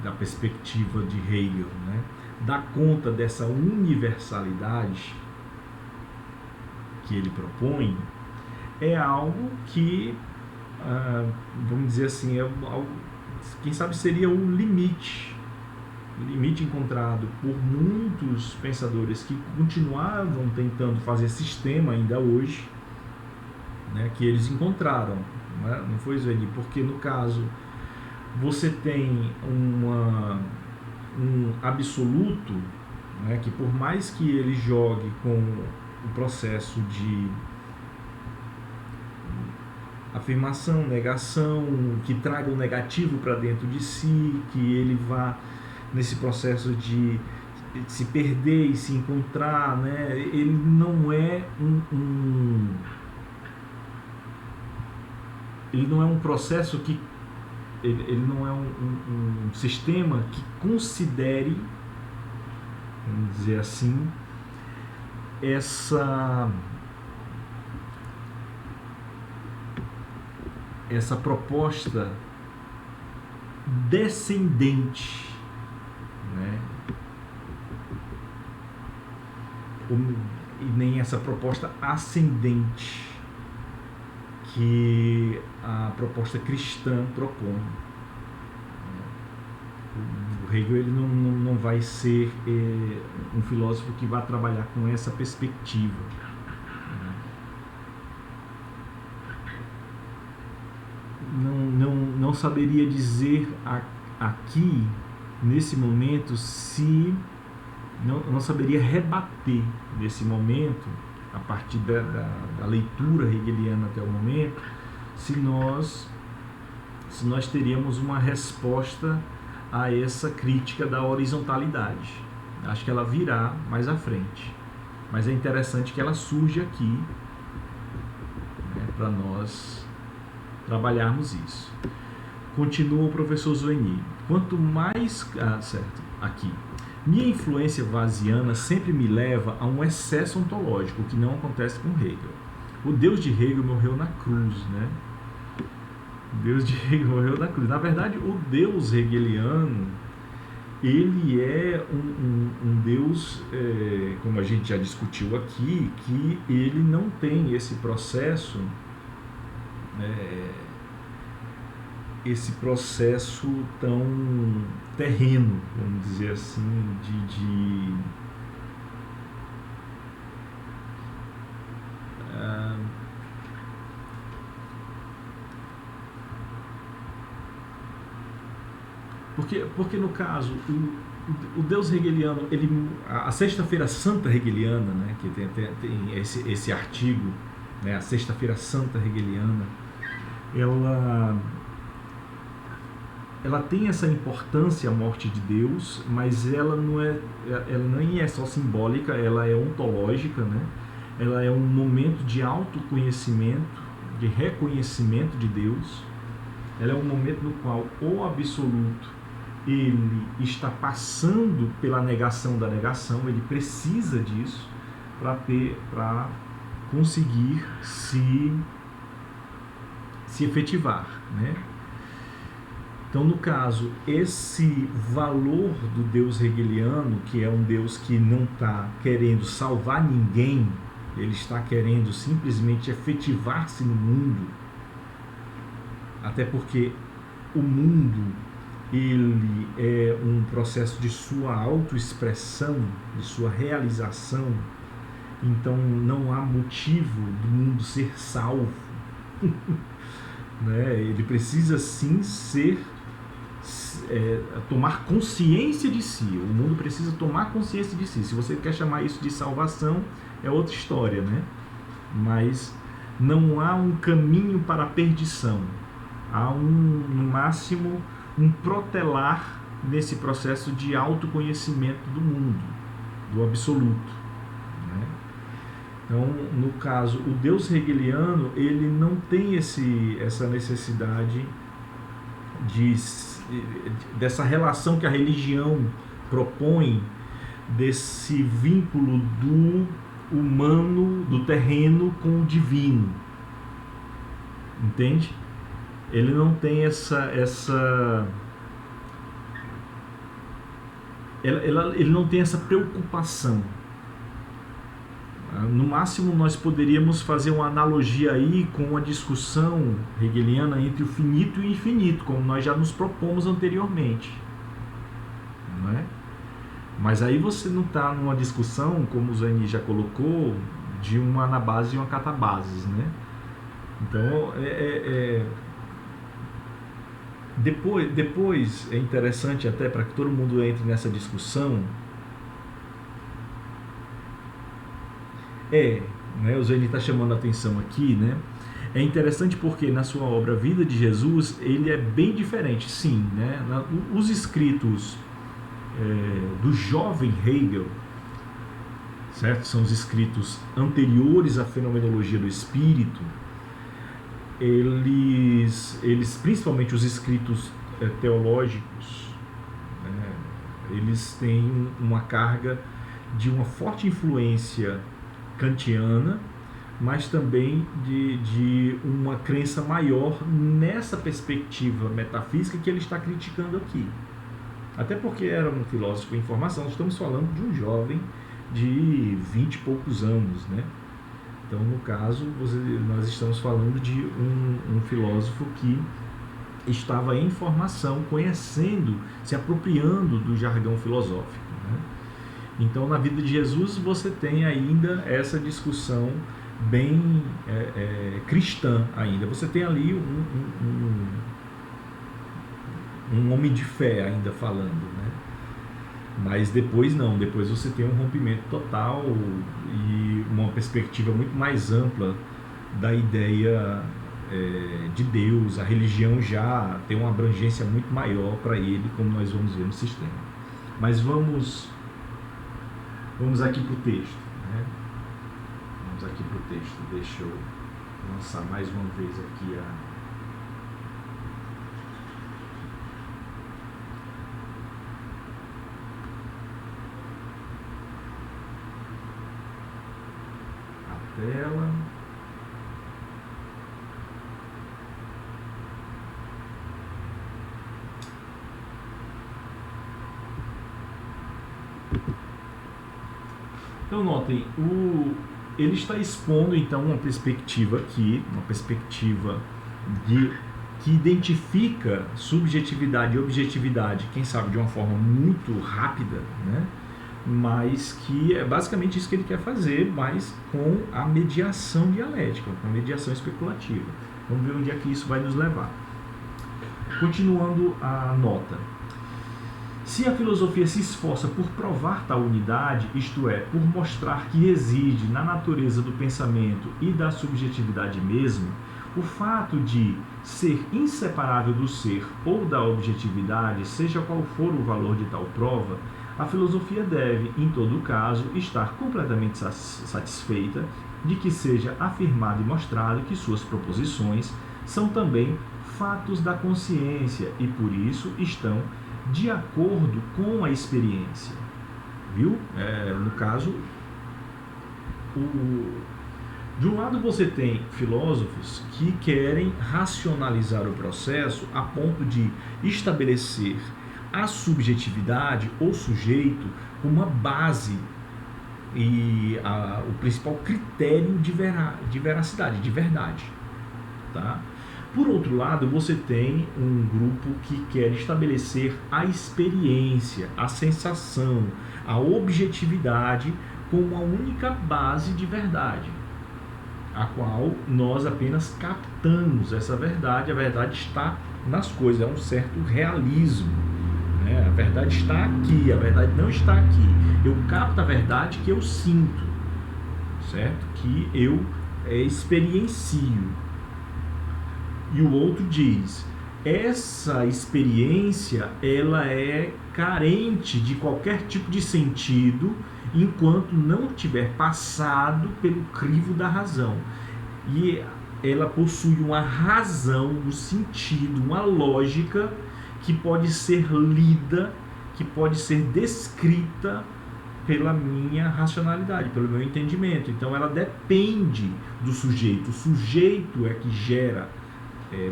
da perspectiva de Hegel, né, dá conta dessa universalidade que ele propõe, é algo que, vamos dizer assim, quem sabe seria um limite encontrado por muitos pensadores que continuavam tentando fazer sistema ainda hoje, né, que eles encontraram, né? Não foi, Zoeni? Porque no caso você tem um absoluto, né, que por mais que ele jogue com o processo de afirmação, negação, que traga o negativo para dentro de si, que ele vá nesse processo de se perder e se encontrar, né? Ele não é ele não é um processo que ele não é um sistema que considere, vamos dizer assim, essa proposta descendente, né? E nem essa proposta ascendente que a proposta cristã propõe. O Hegel ele não vai ser um filósofo que vai trabalhar com essa perspectiva. Não saberia dizer aqui, nesse momento, se... Não saberia rebater nesse momento, a partir da leitura hegeliana até o momento, se nós teríamos uma resposta a essa crítica da horizontalidade. Acho que ela virá mais à frente, mas é interessante que ela surja aqui, né, para nós trabalharmos isso. Continua o professor Zoeni. Quanto mais... certo, aqui. Minha influência vaziana sempre me leva a um excesso ontológico, que não acontece com Hegel. O Deus de Hegel morreu na cruz, né? O Deus de Hegel morreu na cruz. Na verdade, o Deus hegeliano, ele é um Deus, como a gente já discutiu aqui, que ele não tem esse processo tão terreno, vamos dizer assim, porque no caso, o Deus hegeliano, a Sexta-feira Santa hegeliana, né, que tem esse artigo, né, a Sexta-feira Santa hegeliana, ela tem essa importância, a morte de Deus, mas ela nem é só simbólica, ela é ontológica, né? Ela é um momento de autoconhecimento, de reconhecimento de Deus. Ela é um momento no qual o absoluto ele está passando pela negação da negação, ele precisa disso para conseguir se efetivar, né? Então, no caso, esse valor do Deus hegeliano, que é um Deus que não está querendo salvar ninguém, ele está querendo simplesmente efetivar-se no mundo, até porque o mundo ele é um processo de sua autoexpressão, de sua realização, então não há motivo do mundo ser salvo. Né? Ele precisa sim tomar consciência de si. O mundo precisa tomar consciência de si. Se você quer chamar isso de salvação, é outra história, né? Mas não há um caminho para a perdição. Há no máximo um protelar nesse processo de autoconhecimento do mundo, do absoluto, né? Então, no caso, o Deus hegeliano, ele não tem essa necessidade dessa relação que a religião propõe, desse vínculo do humano, do terreno com o divino. Entende? Ele não tem ele não tem essa preocupação. No máximo, nós poderíamos fazer uma analogia aí com uma discussão hegeliana entre o finito e o infinito, como nós já nos propomos anteriormente. Não é? Mas aí você não está numa discussão, como o Zeni já colocou, de uma anabase e uma catabases, né? Então, depois é interessante até para que todo mundo entre nessa discussão, né, o Zeni está chamando a atenção aqui, né? É interessante porque na sua obra Vida de Jesus, ele é bem diferente, sim, né? Os escritos do jovem Hegel, certo? São os escritos anteriores à fenomenologia do espírito. Eles principalmente os escritos teológicos, né? Eles têm uma carga de uma forte influência kantiana, mas também de uma crença maior nessa perspectiva metafísica que ele está criticando aqui. Até porque era um filósofo em formação, nós estamos falando de um jovem de 20 e poucos anos, né? Então, no caso, nós estamos falando de um filósofo que estava em formação, conhecendo, se apropriando do jargão filosófico, né? Então, na Vida de Jesus, você tem ainda essa discussão bem cristã ainda. Você tem ali um homem de fé ainda falando, né? Mas depois não, depois você tem um rompimento total e uma perspectiva muito mais ampla da ideia de Deus. A religião já tem uma abrangência muito maior para ele, como nós vamos ver no sistema. Mas vamos aqui para o texto, né? Vamos aqui para o texto. Deixa eu lançar mais uma vez aqui a tela. Então notem, ele está expondo então uma perspectiva aqui, uma perspectiva que identifica subjetividade e objetividade, quem sabe de uma forma muito rápida, né? Mas que é basicamente isso que ele quer fazer, mas com a mediação dialética, com a mediação especulativa. Vamos ver onde é que isso vai nos levar. Continuando a nota. Se a filosofia se esforça por provar tal unidade, isto é, por mostrar que reside na natureza do pensamento e da subjetividade mesmo, o fato de ser inseparável do ser ou da objetividade, seja qual for o valor de tal prova, a filosofia deve, em todo caso, estar completamente satisfeita de que seja afirmado e mostrado que suas proposições são também fatos da consciência e, por isso, estão de acordo com a experiência. Viu? No caso, de um lado você tem filósofos que querem racionalizar o processo a ponto de estabelecer a subjetividade ou sujeito como uma base e o principal critério de veracidade, de verdade. Tá? Por outro lado, você tem um grupo que quer estabelecer a experiência, a sensação, a objetividade como a única base de verdade, a qual nós apenas captamos essa verdade. A verdade está nas coisas, é um certo realismo, né? A verdade está aqui, a verdade não está aqui. Eu capto a verdade que eu sinto, certo? Que eu experiencio. E o outro diz, essa experiência ela é carente de qualquer tipo de sentido enquanto não tiver passado pelo crivo da razão. E ela possui uma razão, um sentido, uma lógica que pode ser lida, que pode ser descrita pela minha racionalidade, pelo meu entendimento. Então ela depende do sujeito. O sujeito é que gera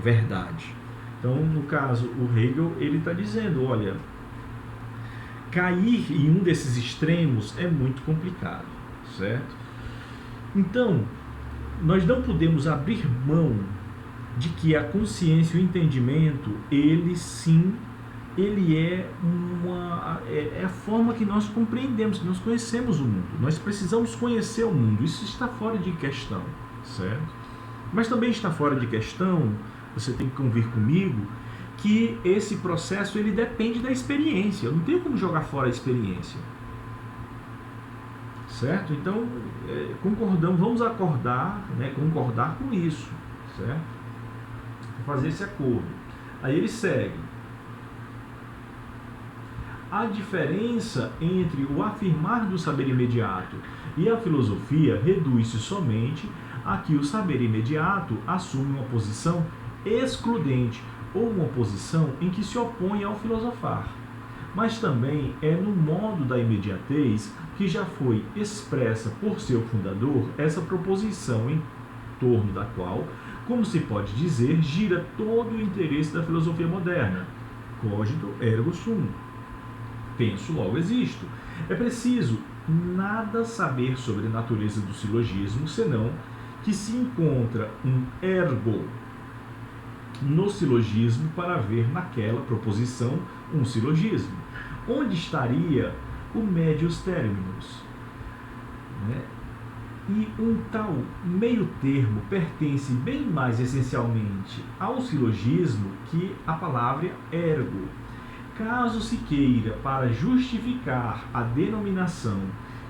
verdade. Então, no caso, o Hegel, ele está dizendo, olha, cair em um desses extremos é muito complicado, certo? Então, nós não podemos abrir mão de que a consciência e o entendimento, ele sim, ele é a forma que nós compreendemos, que nós conhecemos o mundo. Nós precisamos conhecer o mundo. Isso está fora de questão, certo? Mas também está fora de questão, você tem que convir comigo, que esse processo ele depende da experiência. Eu não tenho como jogar fora a experiência. Certo? Então, concordamos, vamos acordar, né, concordar com isso. Certo? Vou fazer esse acordo. Aí ele segue. A diferença entre o afirmar do saber imediato e a filosofia reduz-se somente a que o saber imediato assume uma posição excludente ou uma posição em que se opõe ao filosofar. Mas também é no modo da imediatez que já foi expressa por seu fundador essa proposição em torno da qual, como se pode dizer, gira todo o interesse da filosofia moderna. Cogito ergo sum. Penso, logo existo. É preciso nada saber sobre a natureza do silogismo, senão que se encontra um ergo no silogismo para ver naquela proposição um silogismo. Onde estaria o medius terminus? Né? E um tal meio termo pertence bem mais essencialmente ao silogismo que à palavra ergo. Caso se queira, para justificar a denominação,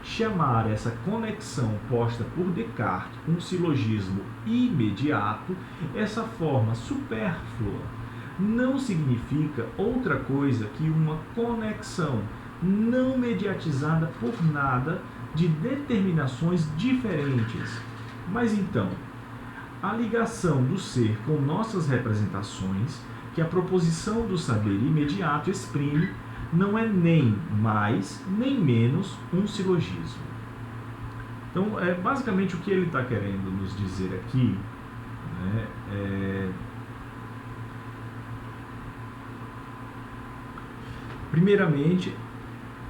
chamar essa conexão posta por Descartes um silogismo imediato, essa forma supérflua não significa outra coisa que uma conexão não mediatizada por nada de determinações diferentes. Mas então, a ligação do ser com nossas representações, que a proposição do saber imediato exprime, não é nem mais, nem menos um silogismo. Então, basicamente o que ele está querendo nos dizer aqui, né, primeiramente,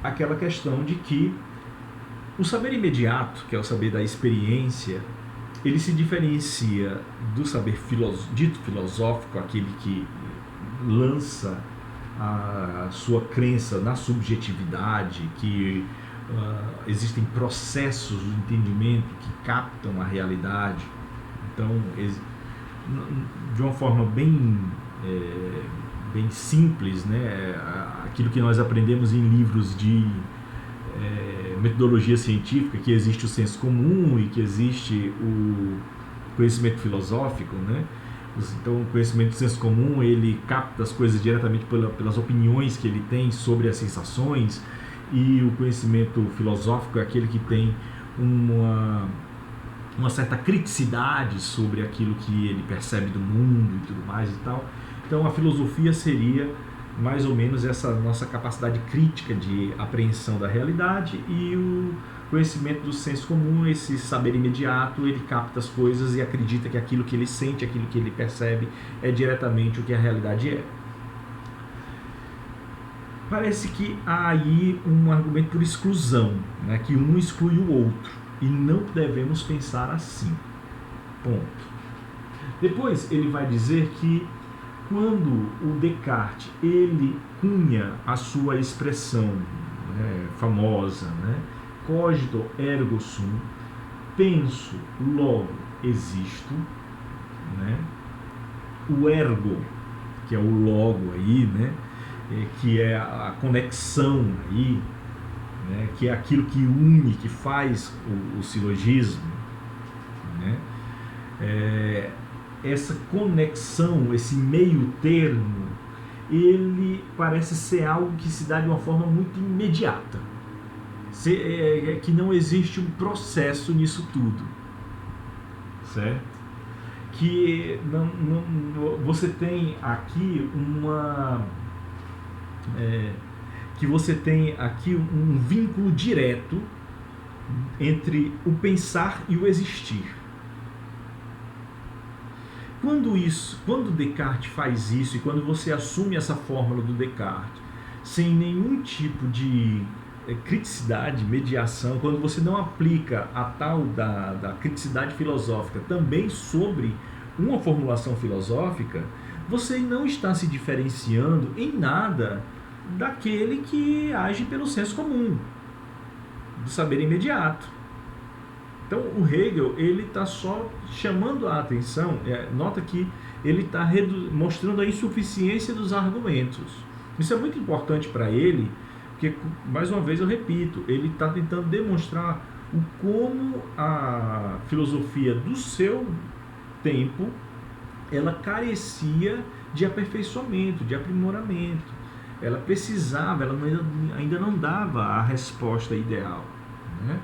aquela questão de que O saber imediato, que é o saber da experiência, ele se diferencia do saber dito filosófico, aquele que lança a sua crença na subjetividade, que existem processos do entendimento que captam a realidade. Então, de uma forma bem simples, né, aquilo que nós aprendemos em livros de metodologia científica, que existe o senso comum e que existe o conhecimento filosófico, né? Então, o conhecimento do senso comum, ele capta as coisas diretamente pelas opiniões que ele tem sobre as sensações, e o conhecimento filosófico é aquele que tem uma certa criticidade sobre aquilo que ele percebe do mundo e tudo mais e tal. Então, a filosofia seria mais ou menos essa nossa capacidade crítica de apreensão da realidade, e o conhecimento do senso comum, esse saber imediato, ele capta as coisas e acredita que aquilo que ele sente, aquilo que ele percebe é diretamente o que a realidade é. Parece que há aí um argumento por exclusão, né, que um exclui o outro, e não devemos pensar assim. Ponto. Depois ele vai dizer que quando o Descartes ele cunha a sua expressão, né, famosa, né, cogito ergo sum, penso, logo existo, né, o ergo, que é o logo aí, né, que é a conexão aí, né, que é aquilo que une, que faz o silogismo, né, essa conexão, esse meio termo, ele parece ser algo que se dá de uma forma muito imediata, que não existe um processo nisso tudo, certo? Que você tem aqui um vínculo direto entre o pensar e o existir. Quando Descartes faz isso, e quando você assume essa fórmula do Descartes sem nenhum tipo de criticidade, mediação, quando você não aplica a tal da criticidade filosófica também sobre uma formulação filosófica, você não está se diferenciando em nada daquele que age pelo senso comum, do saber imediato. Então, o Hegel, ele está só chamando a atenção, nota que ele está mostrando a insuficiência dos argumentos. Isso é muito importante para ele, porque, mais uma vez eu repito, ele está tentando demonstrar como a filosofia do seu tempo, ela carecia de aperfeiçoamento, de aprimoramento. Ela precisava, ela ainda não dava a resposta ideal, né,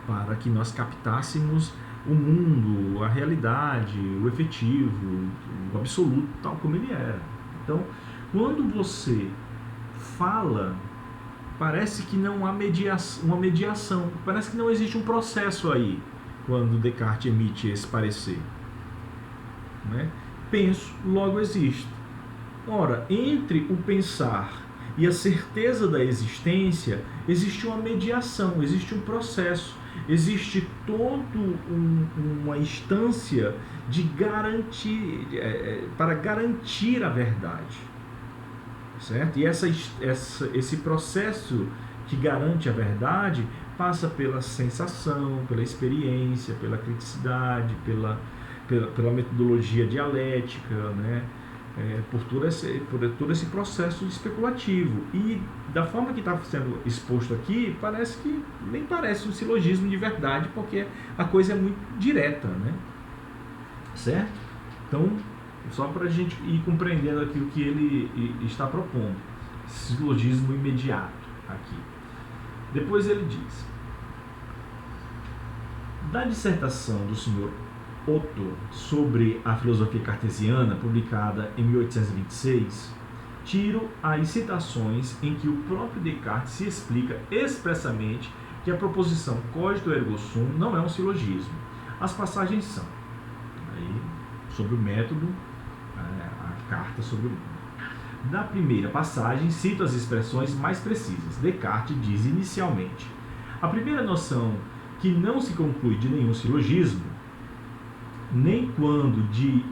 para que nós captássemos o mundo, a realidade, o efetivo, o absoluto, tal como ele era. Então, quando você fala, parece que não há uma mediação, parece que não existe um processo aí, quando Descartes emite esse parecer, né? Penso, logo existo. Ora, entre o pensar e a certeza da existência, existe uma mediação, existe um processo, existe toda uma instância de garantir, para garantir a verdade, certo? E esse processo que garante a verdade passa pela sensação, pela experiência, pela criticidade, pela metodologia dialética, né? Por todo esse processo especulativo. E da forma que está sendo exposto aqui, nem parece um silogismo de verdade, porque a coisa é muito direta, né? Certo? Então, só para a gente ir compreendendo aqui o que ele está propondo, silogismo imediato aqui. Depois ele diz: da dissertação do senhor Otto sobre a filosofia cartesiana, publicada em 1826, tiro as citações em que o próprio Descartes se explica expressamente que a proposição cogito ergo sum não é um silogismo. As passagens são aí, sobre o método, a carta sobre o mundo. Da primeira passagem, cito as expressões mais precisas. Descartes diz inicialmente: A primeira noção que não se conclui de nenhum silogismo, nem quando de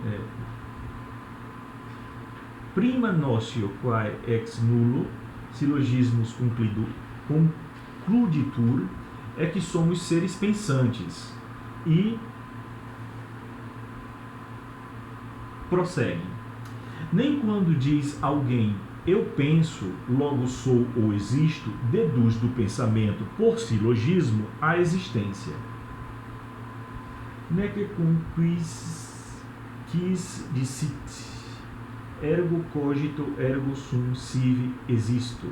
prima notio quae ex nullo silogismus concluditur, é que somos seres pensantes. E prossegue. Nem quando diz alguém eu penso, logo sou ou existo, deduz do pensamento por silogismo a existência. Nec cum quis dicit, ergo cogito, ergo sum sive existo.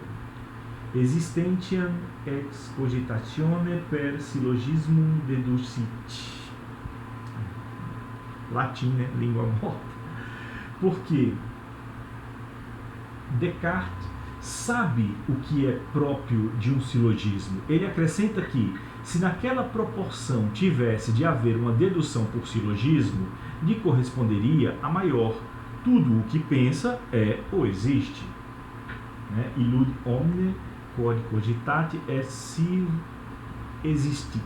Existentiam ex cogitatione per syllogismum deducit. Latim, né? Língua morta. Porque Descartes sabe o que é próprio de um silogismo. Ele acrescenta que, se naquela proporção tivesse de haver uma dedução por silogismo, lhe corresponderia a maior. Tudo o que pensa é ou existe. Né? Illud omne quod cogitate est sive existit.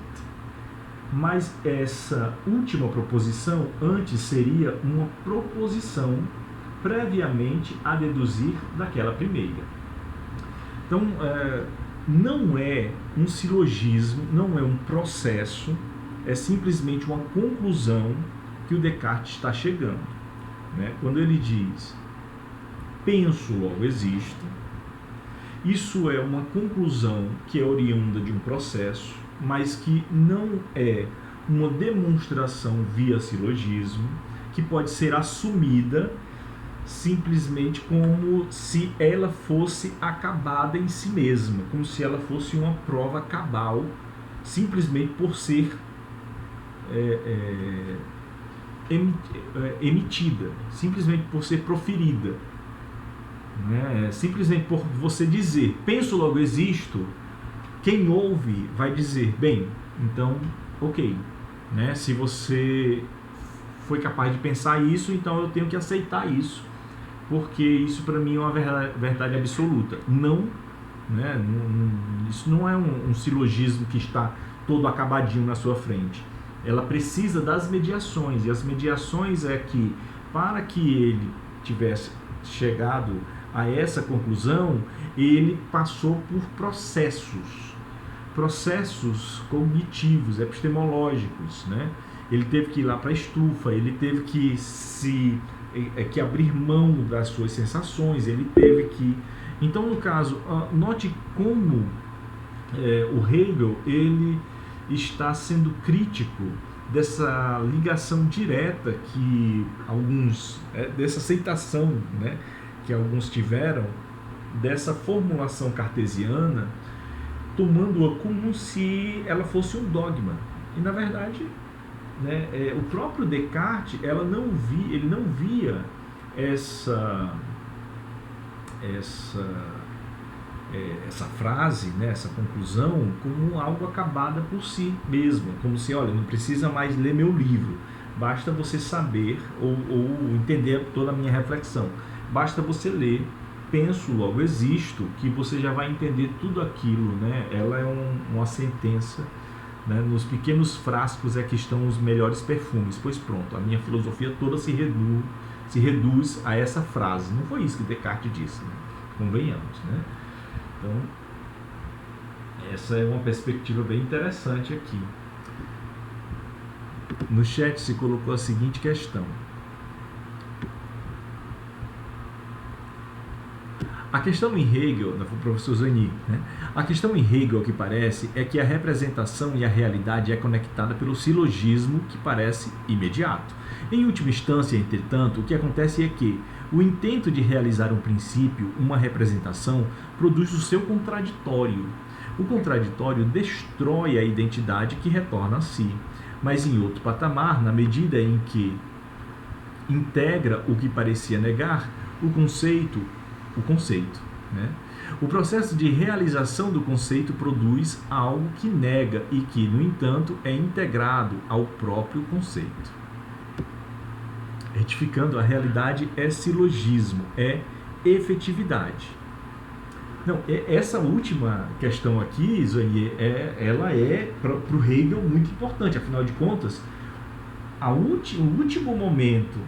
Mas essa última proposição antes seria uma proposição previamente a deduzir daquela primeira. Então, não é um silogismo, não é um processo, é simplesmente uma conclusão que o Descartes está chegando. Né? Quando ele diz, penso, logo existo, isso é uma conclusão que é oriunda de um processo, mas que não é uma demonstração via silogismo, que pode ser assumida simplesmente como se ela fosse acabada em si mesma, como se ela fosse uma prova cabal, simplesmente por ser emitida, simplesmente por ser proferida, né? Simplesmente por você dizer, penso logo existo, quem ouve vai dizer, bem, então, ok, né? Se você foi capaz de pensar isso, então eu tenho que aceitar isso, porque isso para mim é uma verdade absoluta. Não, né? Isso não é um silogismo que está todo acabadinho na sua frente. Ela precisa das mediações, e as mediações é que, para que ele tivesse chegado a essa conclusão, ele passou por processos cognitivos, epistemológicos, né? Ele teve que ir lá para a estufa, ele teve que abrir mão das suas sensações, ele teve que... Então, no caso, note como o Hegel ele está sendo crítico dessa ligação direta que dessa aceitação, né, que alguns tiveram dessa formulação cartesiana, tomando-a como se ela fosse um dogma. E, na verdade, né, o próprio Descartes, ele não via essa frase, né, essa conclusão, como algo acabada por si mesma, como se, olha, não precisa mais ler meu livro, basta você saber ou entender toda a minha reflexão, basta você ler, penso, logo existo, que você já vai entender tudo aquilo, né? Ela é uma sentença, né? Nos pequenos frascos é que estão os melhores perfumes, pois pronto, a minha filosofia toda se reduz a essa frase. Não foi isso que Descartes disse, né? Convenhamos, né? Então, essa é uma perspectiva bem interessante aqui. No chat se colocou a seguinte questão. A questão em Hegel, o professor Zani, né? A questão em Hegel, ao que parece, é que a representação e a realidade é conectada pelo silogismo que parece imediato. Em última instância, entretanto, o que acontece é que o intento de realizar um princípio, uma representação, produz o seu contraditório. O contraditório destrói a identidade que retorna a si, mas em outro patamar, na medida em que integra o que parecia negar, o conceito, né? O processo de realização do conceito produz algo que nega e que, no entanto, é integrado ao próprio conceito. Retificando, a realidade é silogismo, é efetividade. Não, essa última questão aqui, Zoe, ela é para o Hegel muito importante. Afinal de contas, o último momento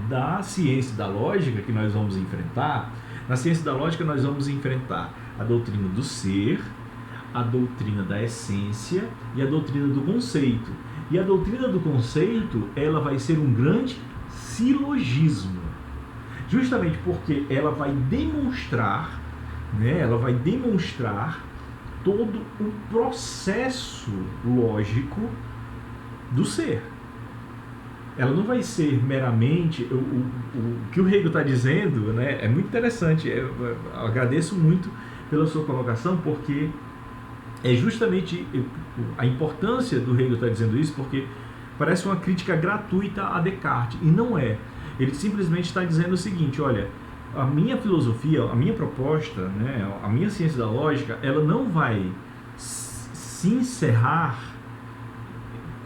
da ciência da lógica que nós vamos enfrentar, na ciência da lógica nós vamos enfrentar a doutrina do ser, a doutrina da essência e a doutrina do conceito. E a doutrina do conceito, ela vai ser um grande silogismo, justamente porque ela vai demonstrar, né, ela vai demonstrar todo o processo lógico do ser. Ela não vai ser meramente o que o Hegel está dizendo, né? É muito interessante. Eu agradeço muito pela sua colocação, porque é justamente a importância do Hegel estar dizendo isso, porque parece uma crítica gratuita a Descartes, e não é. Ele simplesmente está dizendo o seguinte: olha, a minha filosofia, a minha proposta, né, a minha ciência da lógica, ela não vai se encerrar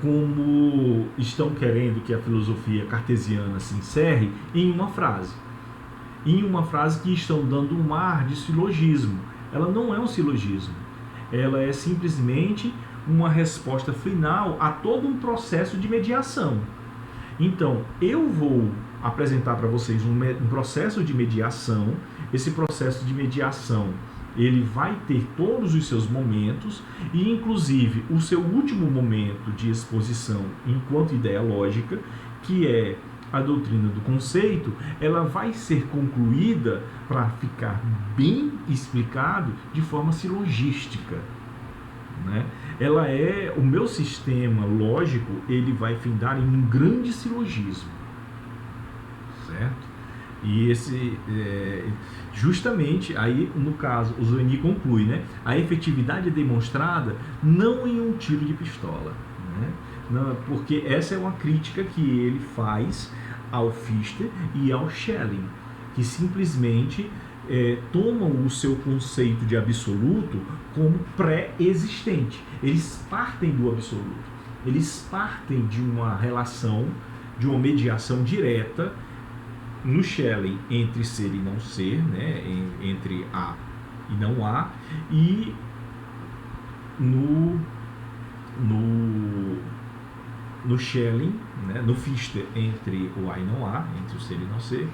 como estão querendo que a filosofia cartesiana se encerre em uma frase. Em uma frase que estão dando um ar de silogismo. Ela não é um silogismo. Ela é simplesmente uma resposta final a todo um processo de mediação. Então, eu vou apresentar para vocês um processo de mediação. Esse processo de mediação, ele vai ter todos os seus momentos, e inclusive o seu último momento de exposição enquanto ideia lógica, que é a doutrina do conceito, ela vai ser concluída, para ficar bem explicado, de forma silogística, né? Ela é, o meu sistema lógico, ele vai findar em um grande silogismo, certo? E esse, justamente, aí no caso, o Zoeni conclui, né? A efetividade é demonstrada não em um tiro de pistola, né? Não, porque essa é uma crítica que ele faz ao Fichte e ao Schelling, que simplesmente tomam o seu conceito de absoluto como pré-existente. Eles partem do absoluto, eles partem de uma relação, de uma mediação direta, no Schelling, entre ser e não ser, né, entre há e não há, e no Schelling, né, no Fichte, entre o há e não há, entre o ser e não ser,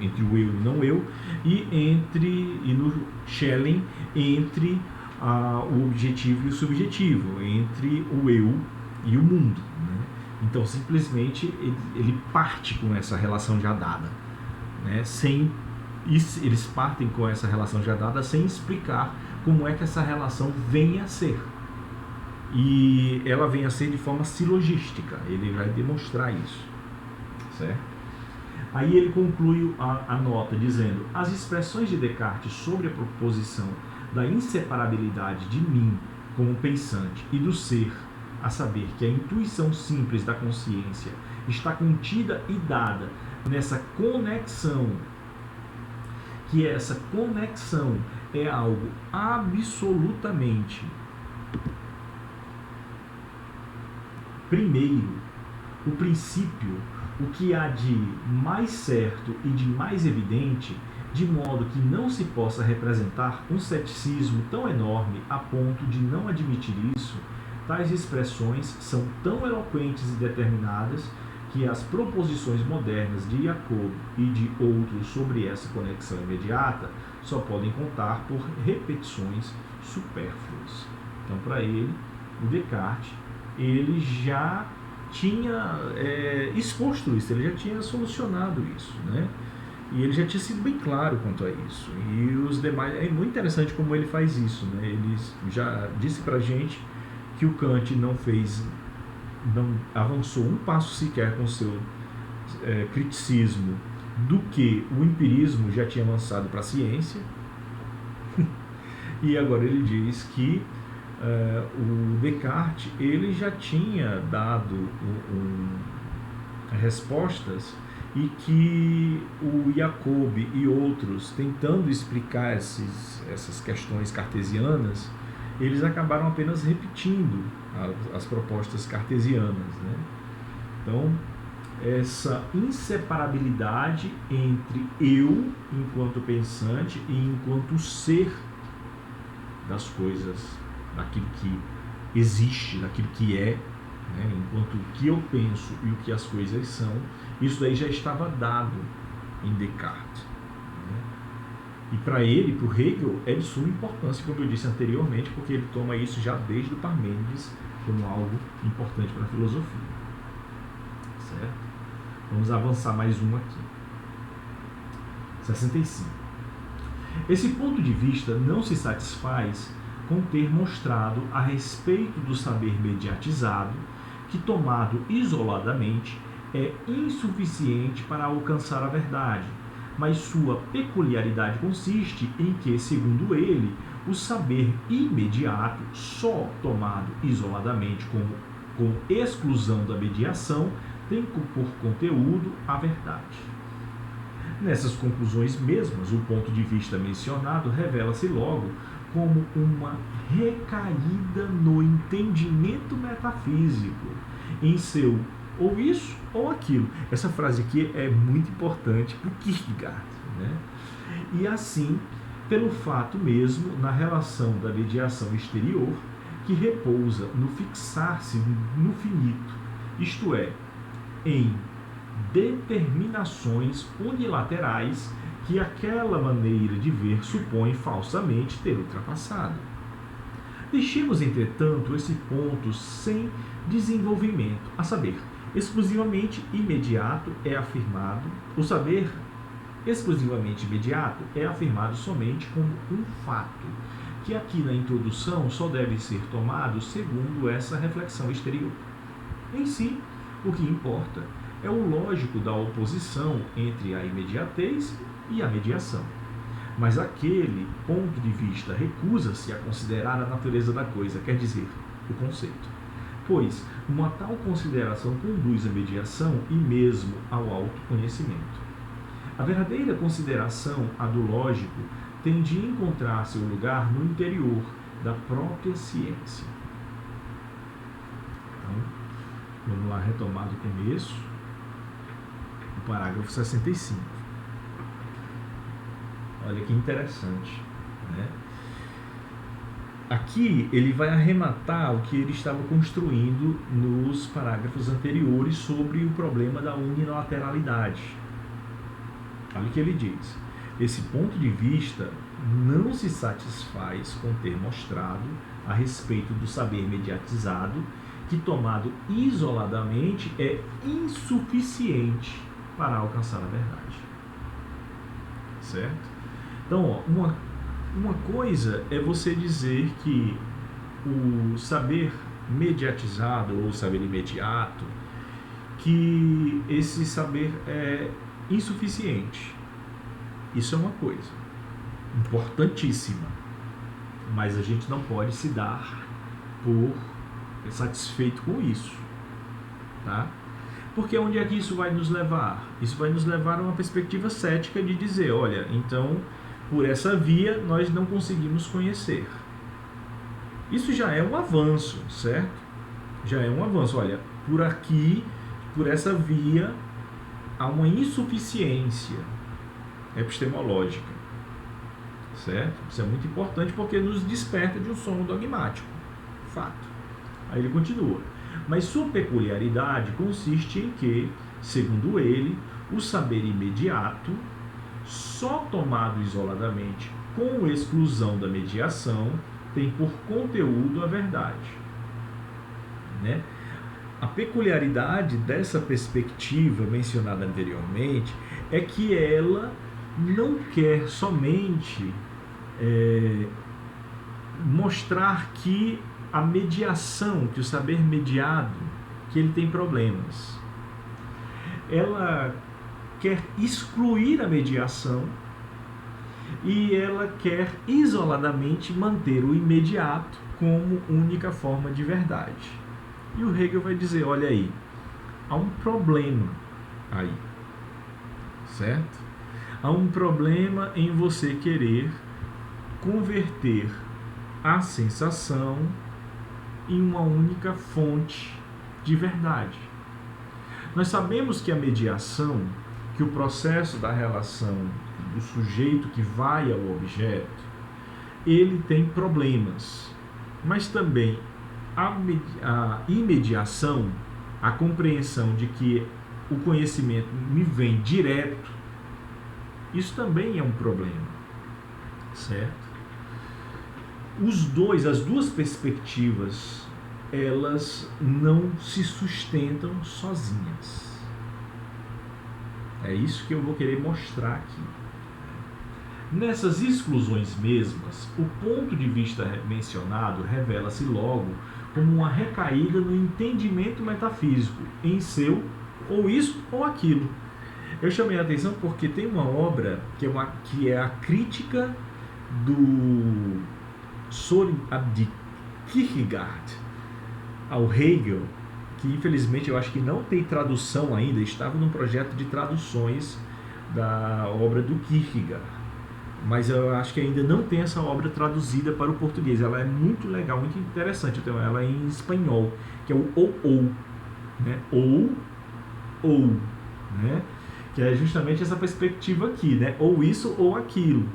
entre o eu e não eu, e no Schelling, entre o objetivo e o subjetivo, entre o eu e o mundo, né? Então, simplesmente, ele parte com essa relação já dada, né? Eles partem com essa relação já dada sem explicar como é que essa relação vem a ser. E ela vem a ser de forma silogística. Ele vai demonstrar isso, certo? Aí ele conclui a nota dizendo: as expressões de Descartes sobre a proposição da inseparabilidade de mim como pensante e do ser, a saber que a intuição simples da consciência está contida e dada nessa conexão, que essa conexão é algo absolutamente primeiro, o princípio, o que há de mais certo e de mais evidente, de modo que não se possa representar um ceticismo tão enorme a ponto de não admitir isso. Tais expressões são tão eloquentes e determinadas que as proposições modernas de Jacob e de outros sobre essa conexão imediata só podem contar por repetições supérfluas. Então, para ele, o Descartes, ele já tinha exposto isso, ele já tinha solucionado isso, né? E ele já tinha sido bem claro quanto a isso. E os demais, é muito interessante como ele faz isso, né? Ele já disse pra gente que o Kant não avançou um passo sequer com seu criticismo do que o empirismo já tinha avançado para a ciência. E agora ele diz que o Descartes, ele já tinha dado respostas, e que o Jacob e outros, tentando explicar essas questões cartesianas, eles acabaram apenas repetindo as propostas cartesianas, né? Então, essa inseparabilidade entre eu, enquanto pensante, e enquanto ser das coisas, daquilo que existe, daquilo que é, né? Enquanto o que eu penso e o que as coisas são, isso daí já estava dado em Descartes. Né? E para ele, para o Hegel, é de suma importância, como eu disse anteriormente, porque ele toma isso já desde o Parmênides como algo importante para a filosofia. Certo? Vamos avançar mais um aqui. 65. Esse ponto de vista não se satisfaz com ter mostrado a respeito do saber mediatizado que, tomado isoladamente, é insuficiente para alcançar a verdade, mas sua peculiaridade consiste em que, segundo ele, o saber imediato, só tomado isoladamente com exclusão da mediação, tem por conteúdo a verdade. Nessas conclusões mesmas, o ponto de vista mencionado revela-se logo como uma recaída no entendimento metafísico, em seu ou isso ou aquilo. Essa frase aqui é muito importante para o Kierkegaard, né? E assim, pelo fato mesmo, na relação da mediação exterior, que repousa no fixar-se no finito, isto é, em determinações unilaterais que aquela maneira de ver supõe falsamente ter ultrapassado. Deixemos, entretanto, esse ponto sem desenvolvimento, a saber, exclusivamente imediato é afirmado, o saber exclusivamente imediato é afirmado somente como um fato, que aqui na introdução só deve ser tomado segundo essa reflexão exterior. Em si, o que importa é o lógico da oposição entre a imediatez e a mediação. Mas aquele ponto de vista recusa-se a considerar a natureza da coisa, quer dizer, o conceito. Pois uma tal consideração conduz à mediação e mesmo ao autoconhecimento. A verdadeira consideração, a do lógico, tem de encontrar seu lugar no interior da própria ciência. Então, vamos lá retomar do começo, o parágrafo 65. Olha que interessante, né? Aqui ele vai arrematar o que ele estava construindo nos parágrafos anteriores sobre o problema da unilateralidade. Olha o que ele diz. Esse ponto de vista não se satisfaz com ter mostrado a respeito do saber mediatizado que, tomado isoladamente, é insuficiente para alcançar a verdade. Certo? Então, uma coisa é você dizer que o saber mediatizado ou saber imediato, que esse saber é insuficiente. Isso é uma coisa importantíssima, mas a gente não pode se dar por satisfeito com isso, tá? Porque onde é que isso vai nos levar? Isso vai nos levar a uma perspectiva cética de dizer, olha, então, por essa via nós não conseguimos conhecer. Isso já é um avanço, certo? Já é um avanço. Olha, por aqui, por essa via, há uma insuficiência epistemológica, certo? Isso é muito importante porque nos desperta de um sono dogmático, fato. Aí ele continua. Mas sua peculiaridade consiste em que, segundo ele, o saber imediato, só tomado isoladamente com exclusão da mediação, tem por conteúdo a verdade. Né? A peculiaridade dessa perspectiva mencionada anteriormente é que ela não quer somente mostrar que a mediação, que o saber mediado, que ele tem problemas. Ela quer excluir a mediação e ela quer isoladamente manter o imediato como única forma de verdade. E o Hegel vai dizer, olha aí, há um problema aí, certo? Há um problema em você querer converter a sensação em uma única fonte de verdade. Nós sabemos que a mediação, que o processo da relação do sujeito que vai ao objeto, ele tem problemas, mas também a imediação, a compreensão de que o conhecimento me vem direto, isso também é um problema, certo? As duas perspectivas, elas não se sustentam sozinhas. É isso que eu vou querer mostrar aqui. Nessas exclusões mesmas, o ponto de vista mencionado revela-se logo como uma recaída no entendimento metafísico em seu ou isso ou aquilo. Eu chamei a atenção porque tem uma obra que é a crítica do Søren de Kierkegaard ao Hegel, que infelizmente eu acho que não tem tradução ainda, estava num projeto de traduções da obra do Kierkegaard, mas eu acho que ainda não tem essa obra traduzida para o português. Ela é muito legal, muito interessante. Então, ela é em espanhol, que é o ou, né? Ou, né? Que é justamente essa perspectiva aqui, né? Ou isso ou aquilo.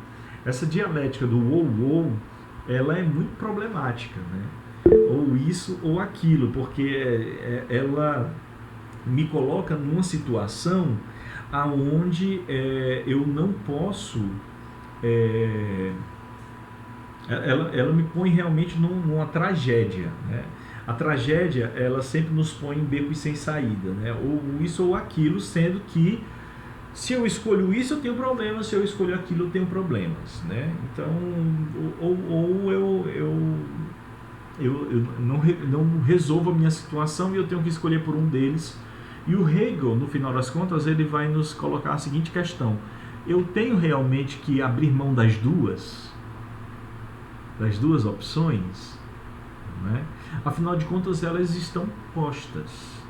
Essa dialética do ou, ela é muito problemática, né? Ou isso ou aquilo, porque ela me coloca numa situação aonde eu não posso... ela me põe realmente numa tragédia, né? A tragédia, ela sempre nos põe em becos sem saída, né? Ou isso ou aquilo, sendo que se eu escolho isso eu tenho problemas, se eu escolho aquilo eu tenho problemas, né? Então, ou eu não resolvo a minha situação e eu tenho que escolher por um deles. E o Hegel, no final das contas, ele vai nos colocar a seguinte questão: eu tenho realmente que abrir mão das duas opções, né? Afinal de contas, elas estão postas.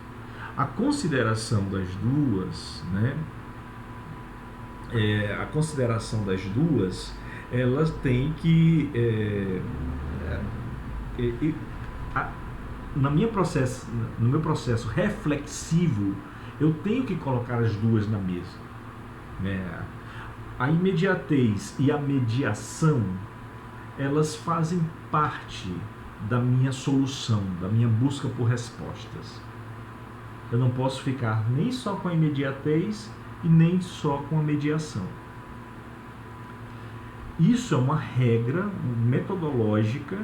A consideração das duas, né? A consideração das duas, elas têm que no meu processo reflexivo, eu tenho que colocar as duas na mesa, né? A imediatez e a mediação, elas fazem parte da minha solução, da minha busca por respostas. Eu não posso ficar nem só com a imediatez e nem só com a mediação. Isso é uma regra metodológica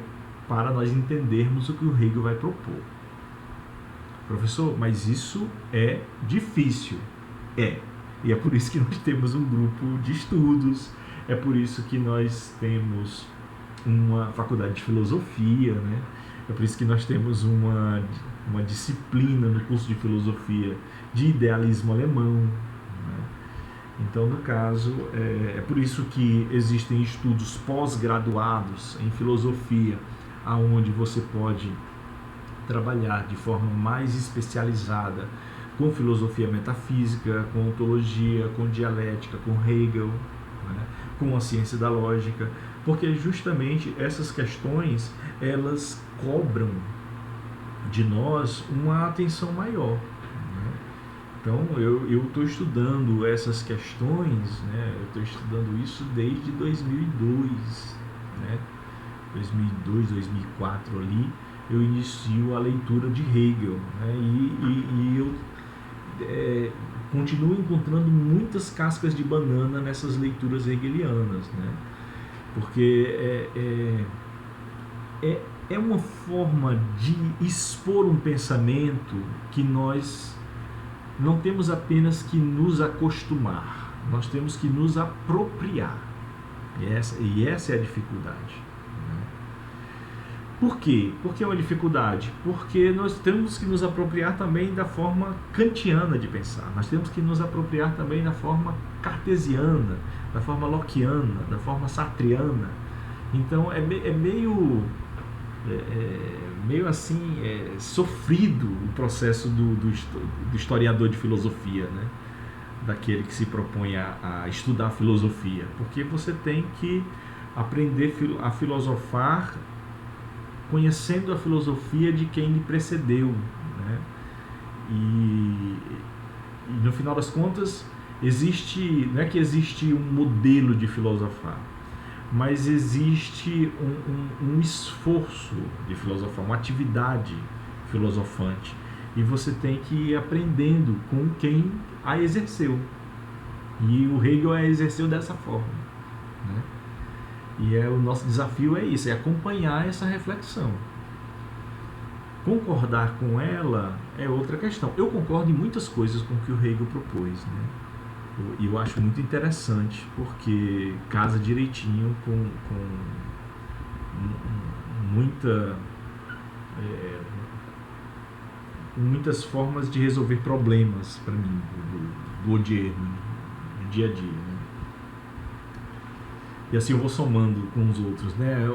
para nós entendermos o que o Hegel vai propor. Professor, mas isso é difícil. E é por isso que nós temos um grupo de estudos, é por isso que nós temos uma faculdade de filosofia, né? É por isso que nós temos uma disciplina no curso de filosofia de idealismo alemão, né? Então, no caso, é por isso que existem estudos pós-graduados em filosofia, aonde você pode trabalhar de forma mais especializada com filosofia metafísica, com ontologia, com dialética, com Hegel, né? Com a ciência da lógica, porque justamente essas questões, elas cobram de nós uma atenção maior, né? Então, eu estou estudando essas questões, né? Eu estou estudando isso desde 2002, né? 2002, 2004 ali, eu inicio a leitura de Hegel, né? E eu continuo encontrando muitas cascas de banana nessas leituras hegelianas, né? Porque é uma forma de expor um pensamento que nós não temos apenas que nos acostumar, nós temos que nos apropriar. E essa é a dificuldade. Por quê? Por que é uma dificuldade? Porque nós temos que nos apropriar também da forma kantiana de pensar. Nós temos que nos apropriar também da forma cartesiana, da forma lockeana, da forma sartreana. Então é meio assim, sofrido o processo do historiador de filosofia, né? Daquele que se propõe a estudar filosofia. Porque você tem que aprender a filosofar conhecendo a filosofia de quem lhe precedeu, né? no final das contas, não é que existe um modelo de filosofar, mas existe um esforço de filosofar, uma atividade filosofante, e você tem que ir aprendendo com quem a exerceu. E o Hegel a exerceu dessa forma, né? E o nosso desafio é isso, é acompanhar essa reflexão. Concordar com ela é outra questão. Eu concordo em muitas coisas com o que o Hegel propôs, né? E eu acho muito interessante, porque casa direitinho com muitas formas de resolver problemas para mim, do dia a dia, né? E assim eu vou somando com os outros, né?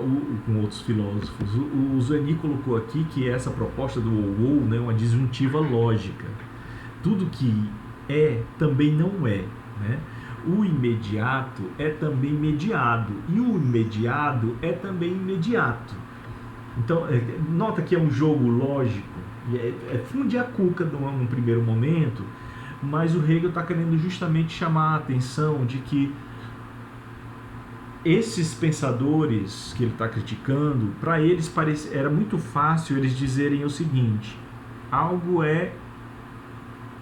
Com outros filósofos. O Zoeni colocou aqui que essa proposta do ou, né, uma disjuntiva lógica. Tudo que é também não é, né? O imediato é também mediado, e o imediado é também imediato. Então, nota que é um jogo lógico, é fundir a cuca num primeiro momento, mas o Hegel está querendo justamente chamar a atenção de que esses pensadores que ele está criticando, para eles era muito fácil eles dizerem o seguinte: algo é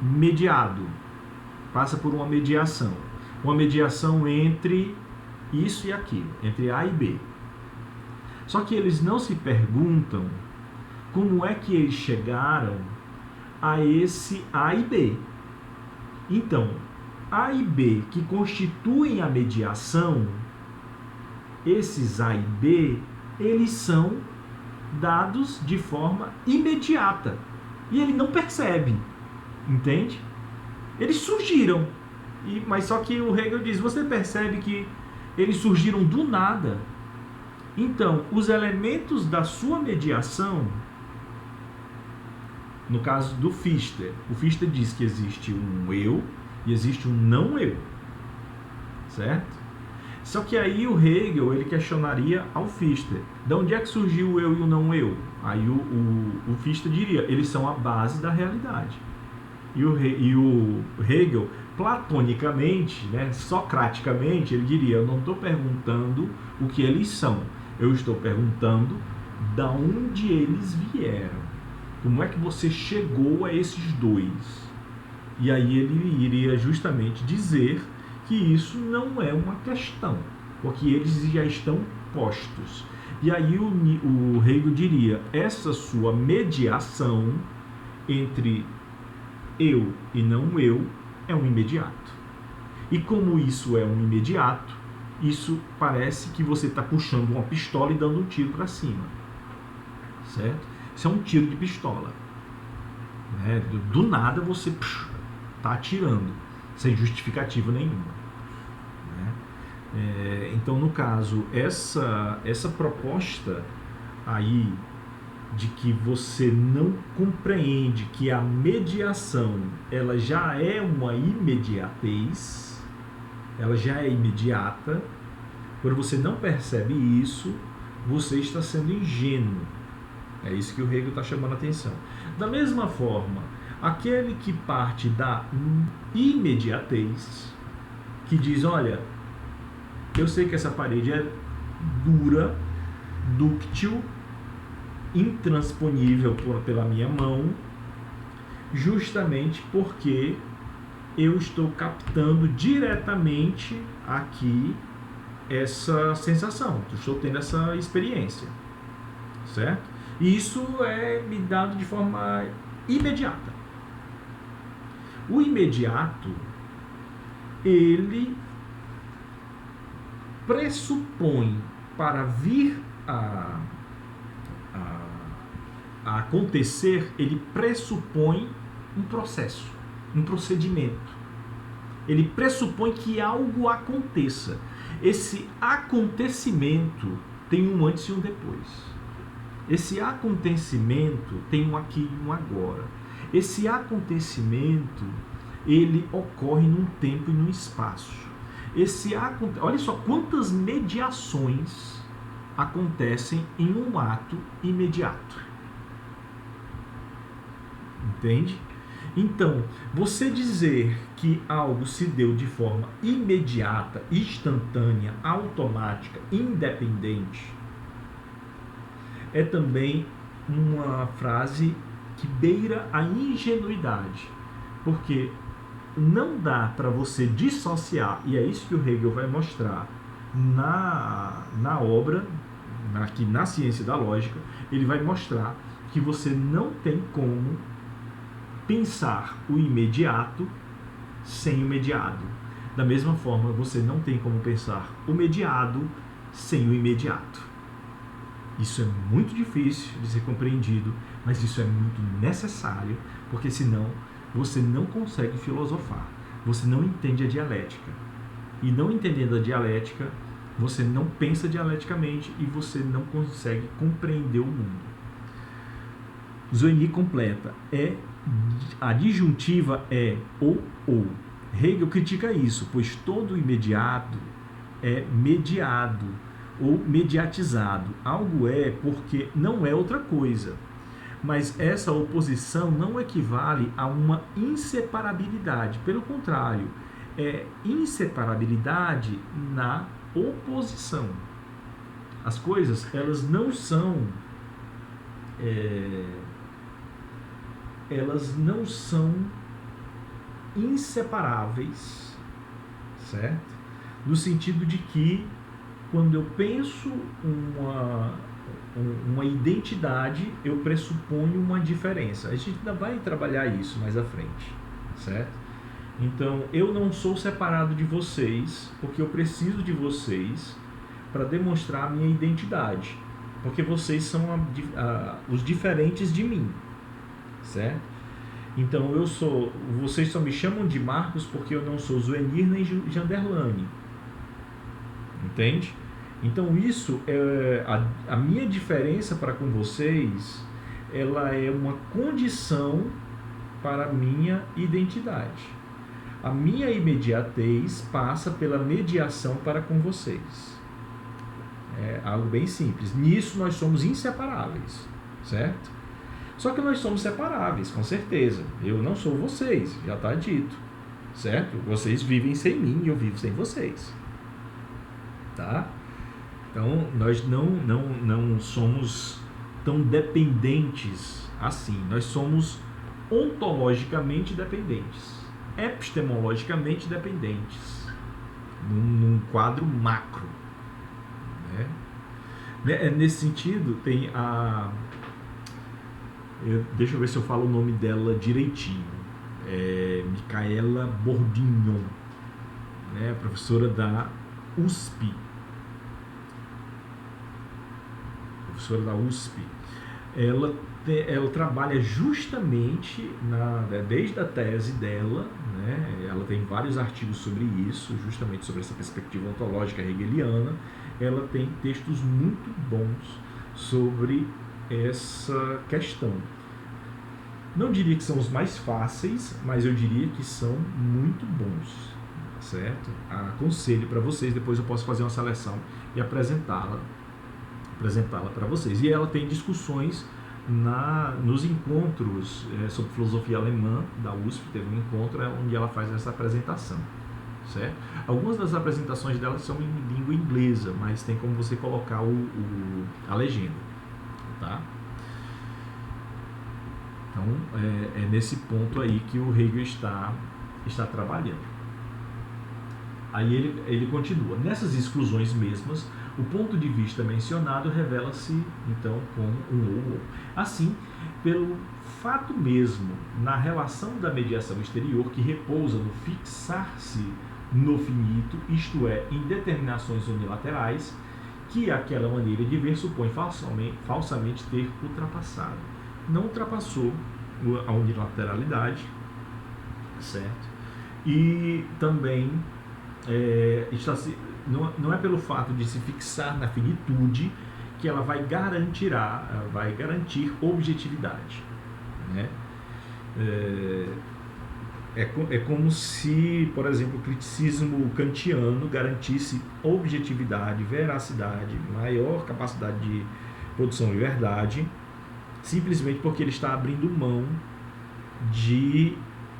mediado, passa por uma mediação entre isso e aquilo, entre A e B. Só que eles não se perguntam como é que eles chegaram a esse A e B. Então, A e B que constituem a mediação, esses A e B, eles são dados de forma imediata. E ele não percebe, entende? Eles surgiram, mas só que o Hegel diz, você percebe que eles surgiram do nada. Então, os elementos da sua mediação, no caso do Fichte, o Fichte diz que existe um eu e existe um não eu, certo? Só que aí o Hegel, ele questionaria ao Fichte, de onde é que surgiu o eu e o não eu? Aí o Fichte diria, eles são a base da realidade. E o Hegel, platonicamente, né, socraticamente, ele diria, eu não estou perguntando o que eles são, eu estou perguntando de onde eles vieram. Como é que você chegou a esses dois? E aí ele iria justamente dizer que isso não é uma questão, porque eles já estão postos. E aí o Hegel diria, essa sua mediação entre eu e não eu é um imediato. E como isso é um imediato, isso parece que você está puxando uma pistola e dando um tiro para cima, certo? Isso é um tiro de pistola, né? Do nada você está atirando, sem justificativa nenhuma, né? Então, no caso, essa proposta aí de que você não compreende que a mediação ela já é uma imediatez, ela já é imediata, quando você não percebe isso, você está sendo ingênuo. É isso que o Hegel está chamando a atenção. Da mesma forma, aquele que parte da imediatez, que diz, olha, eu sei que essa parede é dura, dúctil, intransponível pela minha mão, justamente porque eu estou captando diretamente aqui essa sensação, estou tendo essa experiência, certo? E isso é me dado de forma imediata. O imediato, ele pressupõe, para vir a acontecer, ele pressupõe um processo, um procedimento. Ele pressupõe que algo aconteça. Esse acontecimento tem um antes e um depois. Esse acontecimento tem um aqui e um agora. Esse acontecimento, ele ocorre num tempo e num espaço. Olha só quantas mediações acontecem em um ato imediato. Entende? Então, você dizer que algo se deu de forma imediata, instantânea, automática, independente, é também uma frase que beira a ingenuidade, porque não dá para você dissociar, e é isso que o Hegel vai mostrar na obra, aqui na Ciência da Lógica. Ele vai mostrar que você não tem como pensar o imediato sem o mediado. Da mesma forma, você não tem como pensar o mediado sem o imediato. Isso é muito difícil de ser compreendido, mas isso é muito necessário, porque senão você não consegue filosofar, você não entende a dialética. E não entendendo a dialética, você não pensa dialeticamente e você não consegue compreender o mundo. Zoini completa, a disjuntiva é ou. Hegel critica isso, pois todo imediato é mediado ou mediatizado. Algo é porque não é outra coisa. Mas essa oposição não equivale a uma inseparabilidade. Pelo contrário, é inseparabilidade na oposição. As coisas, elas não são inseparáveis, certo? No sentido de que quando eu penso uma identidade, eu pressuponho uma diferença. A gente ainda vai trabalhar isso mais à frente, certo? Então, eu não sou separado de vocês, porque eu preciso de vocês para demonstrar a minha identidade, porque vocês são os diferentes de mim, certo? Então, vocês só me chamam de Marcos porque eu não sou Zoenir nem Janderlane, entende? Então isso é a minha diferença para com vocês, ela é uma condição para a minha identidade. A minha imediatez passa pela mediação para com vocês. É algo bem simples. Nisso nós somos inseparáveis, certo? Só que nós somos separáveis, com certeza. Eu não sou vocês, já está dito, certo? Vocês vivem sem mim e eu vivo sem vocês, tá? Então, nós não somos tão dependentes assim. Nós somos ontologicamente dependentes, epistemologicamente dependentes, num quadro macro, né? Nesse sentido, tem deixa eu ver se eu falo o nome dela direitinho. Micaela Bordignon, né? Professora da USP. Ela trabalha justamente desde a tese dela, né? Ela tem vários artigos sobre isso, justamente sobre essa perspectiva ontológica hegeliana. Ela tem textos muito bons sobre essa questão. Não diria que são os mais fáceis, mas eu diria que são muito bons, certo? Aconselho para vocês, depois eu posso fazer uma seleção e apresentá-la para vocês. E ela tem discussões nos encontros sobre filosofia alemã da USP. Teve um encontro onde ela faz essa apresentação, certo? Algumas das apresentações dela são em língua inglesa, mas tem como você colocar a legenda, tá? Então é nesse ponto aí que o Hegel está trabalhando. Aí ele continua. Nessas exclusões mesmas, o ponto de vista mencionado revela-se, então, como um ou. Assim, pelo fato mesmo, na relação da mediação exterior, que repousa no fixar-se no finito, isto é, em determinações unilaterais, que aquela maneira de ver supõe falsamente ter ultrapassado. Não ultrapassou a unilateralidade, certo? E também não é pelo fato de se fixar na finitude que ela vai garantir objetividade, né? É como se, por exemplo, o criticismo kantiano garantisse objetividade, veracidade, maior capacidade de produção e verdade, simplesmente porque ele está abrindo mão de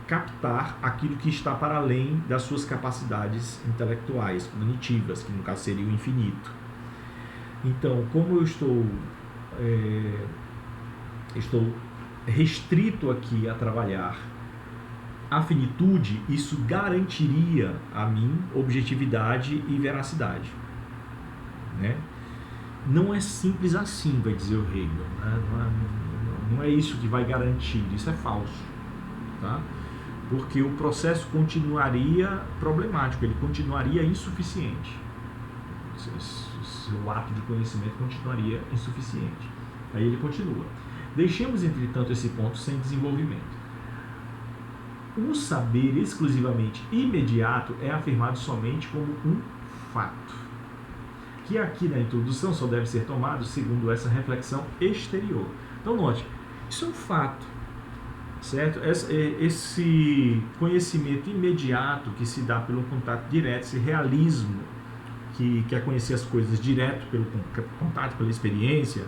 captar aquilo que está para além das suas capacidades intelectuais, cognitivas, que no caso seria o infinito. Então, como eu estou restrito aqui a trabalhar a finitude, isso garantiria a mim objetividade e veracidade, né? Não é simples assim, vai dizer o Hegel, né? Não é isso que vai garantir, isso é falso, tá? Porque o processo continuaria problemático, ele continuaria insuficiente. O ato de conhecimento continuaria insuficiente. Aí ele continua. Deixemos, entretanto, esse ponto sem desenvolvimento. O saber exclusivamente imediato é afirmado somente como um fato, que aqui na introdução só deve ser tomado segundo essa reflexão exterior. Então, note, isso é um fato, certo? Esse conhecimento imediato que se dá pelo contato direto, esse realismo que quer conhecer as coisas direto pelo contato, pela experiência,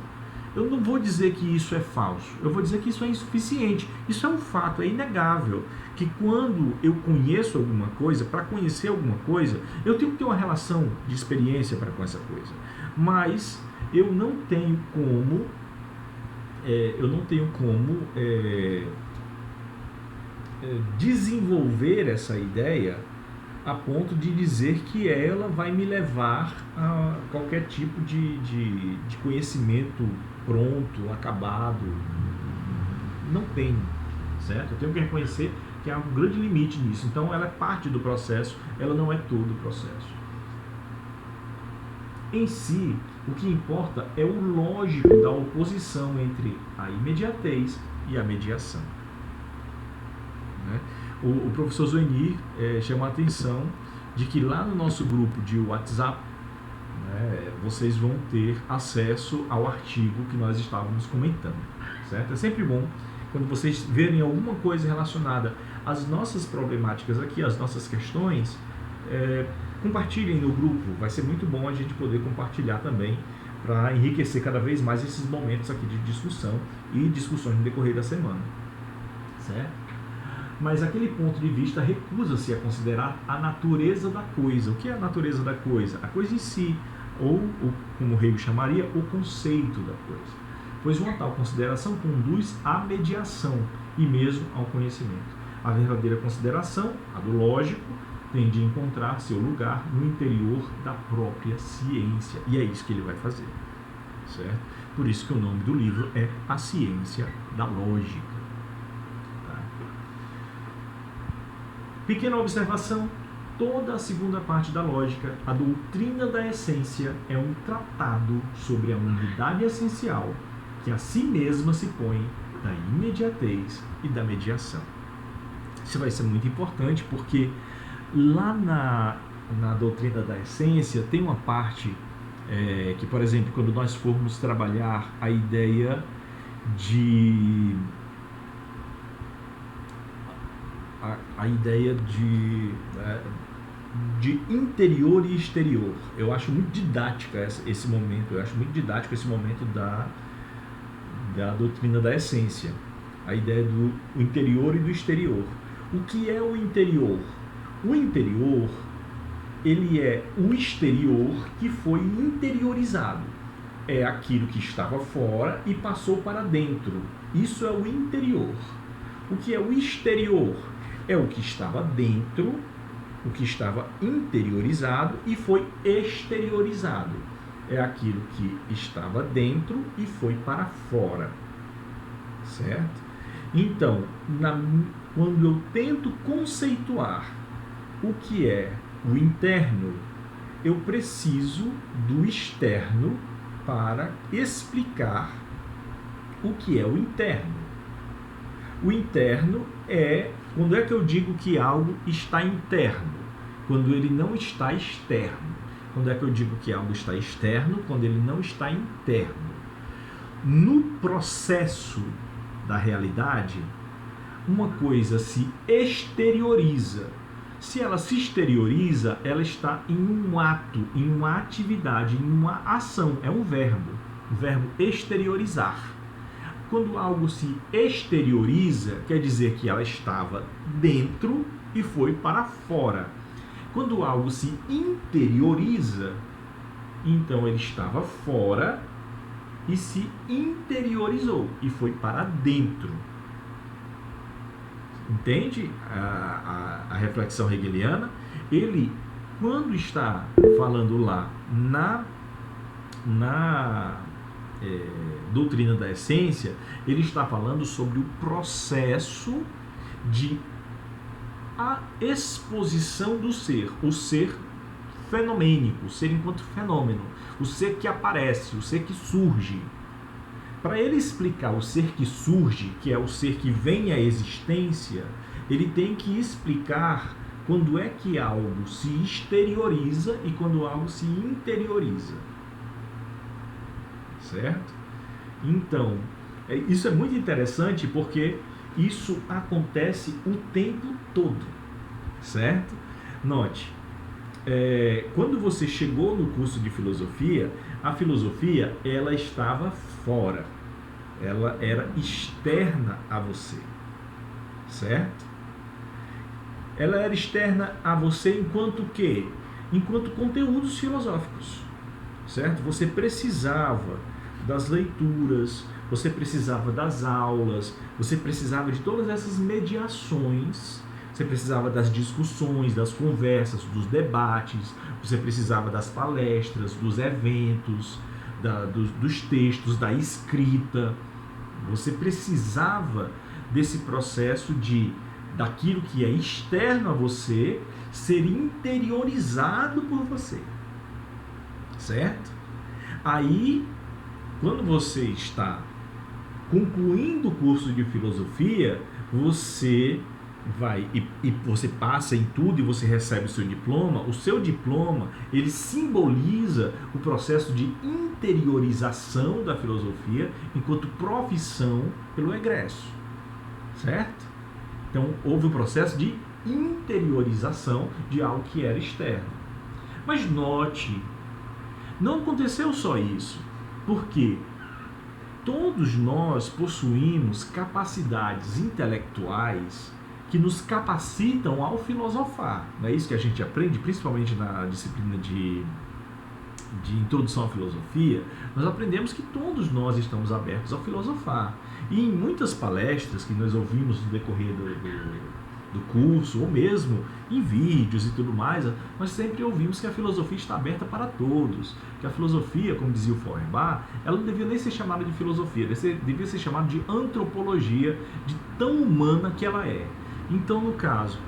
eu não vou dizer que isso é falso, eu vou dizer que isso é insuficiente. Isso é um fato, é inegável, que quando eu conheço alguma coisa, para conhecer alguma coisa, eu tenho que ter uma relação de experiência para com essa coisa. Mas eu não tenho como, desenvolver essa ideia a ponto de dizer que ela vai me levar a qualquer tipo de conhecimento pronto, acabado. Não tem, certo? Eu tenho que reconhecer que há um grande limite nisso. Então ela é parte do processo, ela não é todo o processo. Em si, o que importa é o lógico da oposição entre a imediatez e a mediação, né? O professor Zoenir chama a atenção de que lá no nosso grupo de WhatsApp, né, vocês vão ter acesso ao artigo que nós estávamos comentando, certo? É sempre bom quando vocês verem alguma coisa relacionada às nossas problemáticas aqui, às nossas questões, compartilhem no grupo. Vai ser muito bom a gente poder compartilhar também para enriquecer cada vez mais esses momentos aqui de discussão e discussões no decorrer da semana, certo? Mas aquele ponto de vista recusa-se a considerar a natureza da coisa. O que é a natureza da coisa? A coisa em si, ou como o Hegel chamaria, o conceito da coisa. Pois uma tal consideração conduz à mediação e mesmo ao conhecimento. A verdadeira consideração, a do lógico, tende a encontrar seu lugar no interior da própria ciência. E é isso que ele vai fazer, certo? Por isso que o nome do livro é A Ciência da Lógica. Pequena observação: toda a segunda parte da lógica, a doutrina da essência, é um tratado sobre a unidade essencial que a si mesma se põe da imediatez e da mediação. Isso vai ser muito importante porque lá na doutrina da essência tem uma parte que, por exemplo, quando nós formos trabalhar a ideia de interior e exterior. Eu acho muito didático esse momento. Eu acho muito didático esse momento da doutrina da essência. A ideia do interior e do exterior. O que é o interior? O interior, ele é o exterior que foi interiorizado. É aquilo que estava fora e passou para dentro. Isso é o interior. O que é o exterior? É o que estava dentro, o que estava interiorizado e foi exteriorizado. É aquilo que estava dentro e foi para fora, certo? Então, quando eu tento conceituar o que é o interno, eu preciso do externo para explicar o que é o interno. O interno quando é que eu digo que algo está interno? Quando ele não está externo. Quando é que eu digo que algo está externo? Quando ele não está interno. No processo da realidade, uma coisa se exterioriza. Se ela se exterioriza, ela está em um ato, em uma atividade, em uma ação. É um verbo. O verbo exteriorizar. Quando algo se exterioriza, quer dizer que ela estava dentro e foi para fora. Quando algo se interioriza, então ele estava fora e se interiorizou e foi para dentro. Entende a reflexão hegeliana? Ele, quando está falando lá na doutrina da essência, ele está falando sobre o processo de a exposição do ser, o ser fenomênico, o ser enquanto fenômeno, o ser que aparece, o ser que surge. Para ele explicar o ser que surge, que é o ser que vem à existência, ele tem que explicar quando é que algo se exterioriza e quando algo se interioriza. Certo? Então, isso é muito interessante porque isso acontece o tempo todo. Certo? Note, quando você chegou no curso de filosofia, a filosofia ela estava fora, ela era externa a você, certo? Ela era externa a você enquanto quê? Enquanto conteúdos filosóficos, certo? Você precisava das leituras, você precisava das aulas, você precisava de todas essas mediações. Você precisava das discussões, das conversas, dos debates, você precisava das palestras, dos eventos, dos textos, da escrita. Você precisava desse processo daquilo que é externo a você ser interiorizado por você. Certo? Aí, quando você está concluindo o curso de filosofia, você vai e você passa em tudo e você recebe o seu diploma, ele simboliza o processo de interiorização da filosofia enquanto profissão pelo egresso, certo? Então, houve um processo de interiorização de algo que era externo. Mas note, não aconteceu só isso, porque todos nós possuímos capacidades intelectuais que nos capacitam ao filosofar. Não é isso que a gente aprende, principalmente na disciplina de introdução à filosofia. Nós aprendemos que todos nós estamos abertos ao filosofar. E em muitas palestras que nós ouvimos no decorrer do curso, ou mesmo em vídeos e tudo mais, nós sempre ouvimos que a filosofia está aberta para todos. Que a filosofia, como dizia o Feuerbach, ela não devia nem ser chamada de filosofia, devia ser chamada de antropologia, de tão humana que ela é. Então, no caso,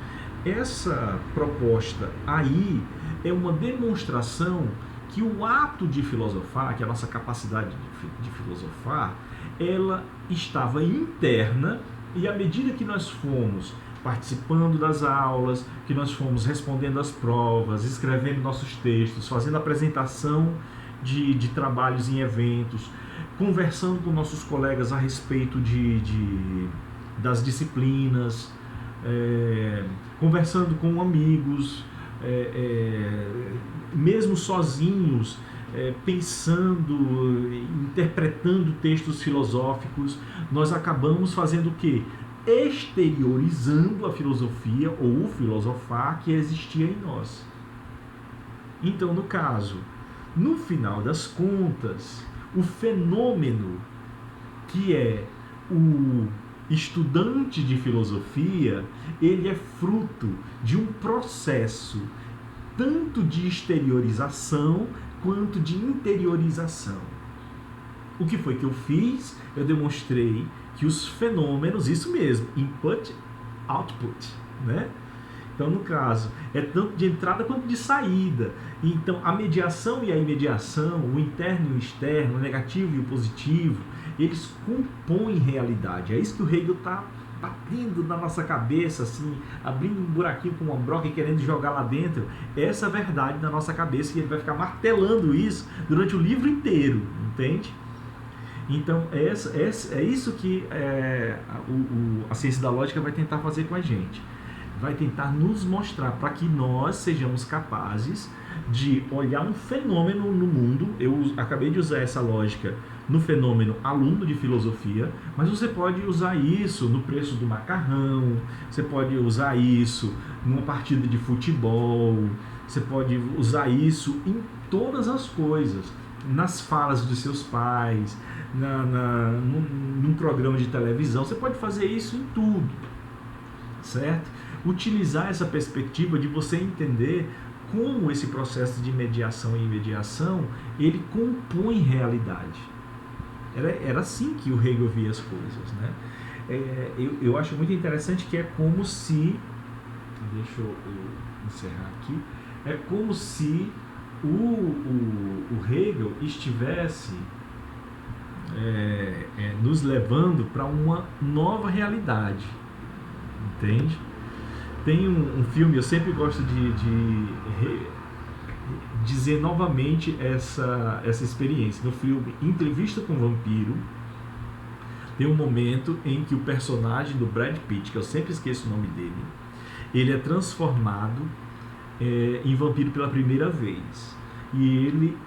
essa proposta aí é uma demonstração que o ato de filosofar, que a nossa capacidade de filosofar, ela estava interna, e à medida que nós fomos participando das aulas, que nós fomos respondendo às provas, escrevendo nossos textos, fazendo apresentação de trabalhos em eventos, conversando com nossos colegas a respeito das disciplinas, conversando com amigos, mesmo sozinhos, pensando, interpretando textos filosóficos, nós acabamos fazendo o quê? Exteriorizando a filosofia ou o filosofar que existia em nós. Então, no caso, no final das contas, o fenômeno que é o estudante de filosofia, ele é fruto de um processo tanto de exteriorização quanto de interiorização. O que foi que eu fiz? Eu demonstrei que os fenômenos, isso mesmo, input, output, né? Então, no caso, é tanto de entrada quanto de saída. Então, a mediação e a imediação, o interno e o externo, o negativo e o positivo, eles compõem realidade. É isso que o Hegel está batendo na nossa cabeça, assim, abrindo um buraquinho com uma broca e querendo jogar lá dentro. Essa é a verdade na nossa cabeça, e ele vai ficar martelando isso durante o livro inteiro, entende? Então, é isso que a ciência da lógica vai tentar fazer com a gente. Vai tentar nos mostrar para que nós sejamos capazes de olhar um fenômeno no mundo. Eu acabei de usar essa lógica no fenômeno aluno de filosofia, mas você pode usar isso no preço do macarrão, você pode usar isso numa partida de futebol, você pode usar isso em todas as coisas, nas falas dos seus pais, num programa de televisão, você pode fazer isso em tudo, certo? Utilizar essa perspectiva de você entender como esse processo de mediação e imediação, ele compõe realidade. Era assim que o Hegel via as coisas, né? Eu acho muito interessante que é como se... Deixa eu encerrar aqui. É como se o Hegel estivesse nos levando para uma nova realidade, entende? Tem um filme, eu sempre gosto de dizer novamente essa experiência. No filme Entrevista com o Vampiro, tem um momento em que o personagem do Brad Pitt, que eu sempre esqueço o nome dele, ele é transformado em vampiro pela primeira vez. E ele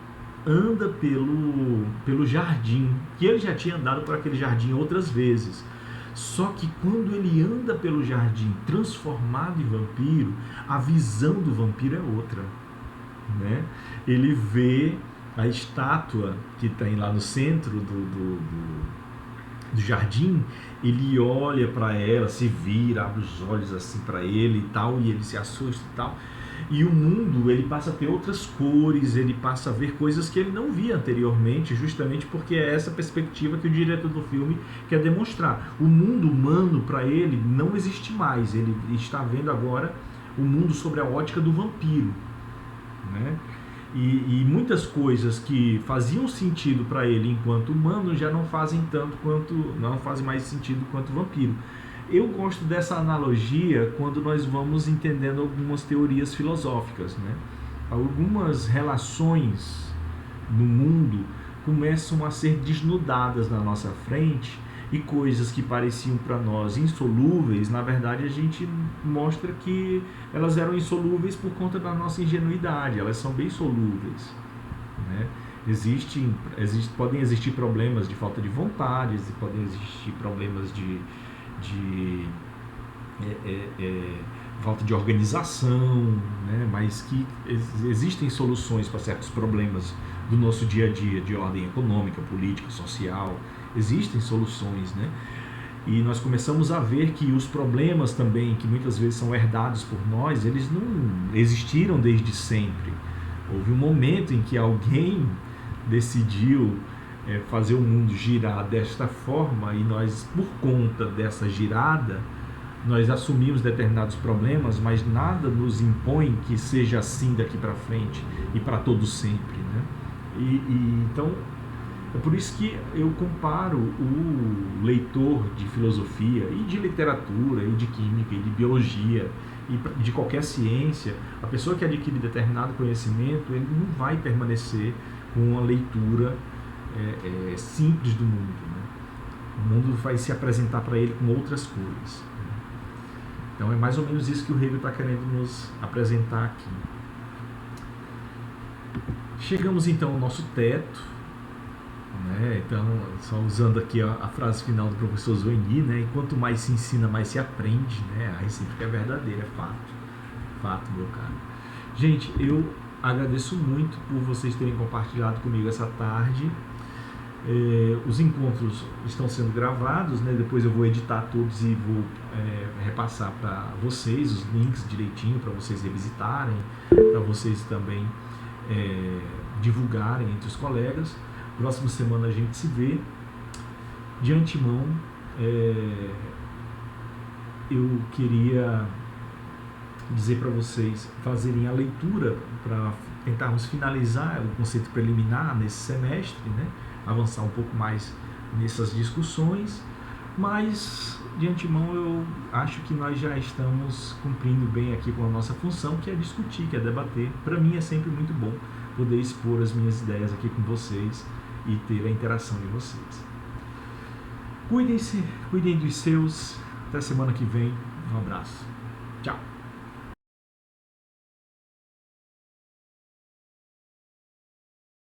anda pelo jardim, que ele já tinha andado por aquele jardim outras vezes. Só que quando ele anda pelo jardim transformado em vampiro, a visão do vampiro é outra, né? Ele vê a estátua que tem lá no centro do jardim, ele olha para ela, se vira, abre os olhos assim para ele e tal, e ele se assusta e tal. E o mundo, ele passa a ter outras cores, ele passa a ver coisas que ele não via anteriormente, justamente porque é essa perspectiva que o diretor do filme quer demonstrar. O mundo humano, para ele, não existe mais. Ele está vendo agora o mundo sobre a ótica do vampiro, né? E muitas coisas que faziam sentido para ele enquanto humano já não fazem não fazem mais sentido quanto vampiro. Eu gosto dessa analogia quando nós vamos entendendo algumas teorias filosóficas, né? Algumas relações no mundo começam a ser desnudadas na nossa frente, e coisas que pareciam para nós insolúveis, na verdade a gente mostra que elas eram insolúveis por conta da nossa ingenuidade. Elas são bem solúveis, né? Podem existir problemas de falta de vontade, podem existir problemas de falta de organização, né? Mas que existem soluções para certos problemas do nosso dia a dia, de ordem econômica, política, social. Existem soluções, né? E nós começamos a ver que os problemas também, que muitas vezes são herdados por nós, eles não existiram desde sempre. Houve um momento em que alguém decidiu fazer o mundo girar desta forma, e nós, por conta dessa girada, nós assumimos determinados problemas, mas nada nos impõe que seja assim daqui para frente e para todo sempre, né? Então, é por isso que eu comparo o leitor de filosofia e de literatura e de química e de biologia e de qualquer ciência, a pessoa que adquire determinado conhecimento, ele não vai permanecer com uma leitura simples do mundo, né? O mundo vai se apresentar para ele com outras cores, né? Então é mais ou menos isso que o Hegel está querendo nos apresentar aqui. Chegamos então ao nosso teto, né? Então, só usando aqui a frase final do professor Zwingli, né? E quanto mais se ensina, mais se aprende, né? A recíproca é verdadeira, é fato, meu caro. Gente, eu agradeço muito por vocês terem compartilhado comigo essa tarde. Os encontros estão sendo gravados, né? Depois eu vou editar todos e vou repassar para vocês os links direitinho para vocês revisitarem, para vocês também divulgarem entre os colegas. Próxima semana a gente se vê. De antemão, eu queria dizer para vocês fazerem a leitura para tentarmos finalizar o conceito preliminar nesse semestre, né? Avançar um pouco mais nessas discussões, mas de antemão eu acho que nós já estamos cumprindo bem aqui com a nossa função, que é discutir, que é debater. Para mim é sempre muito bom poder expor as minhas ideias aqui com vocês e ter a interação de vocês. Cuidem-se, cuidem dos seus. Até semana que vem. Um abraço. Tchau.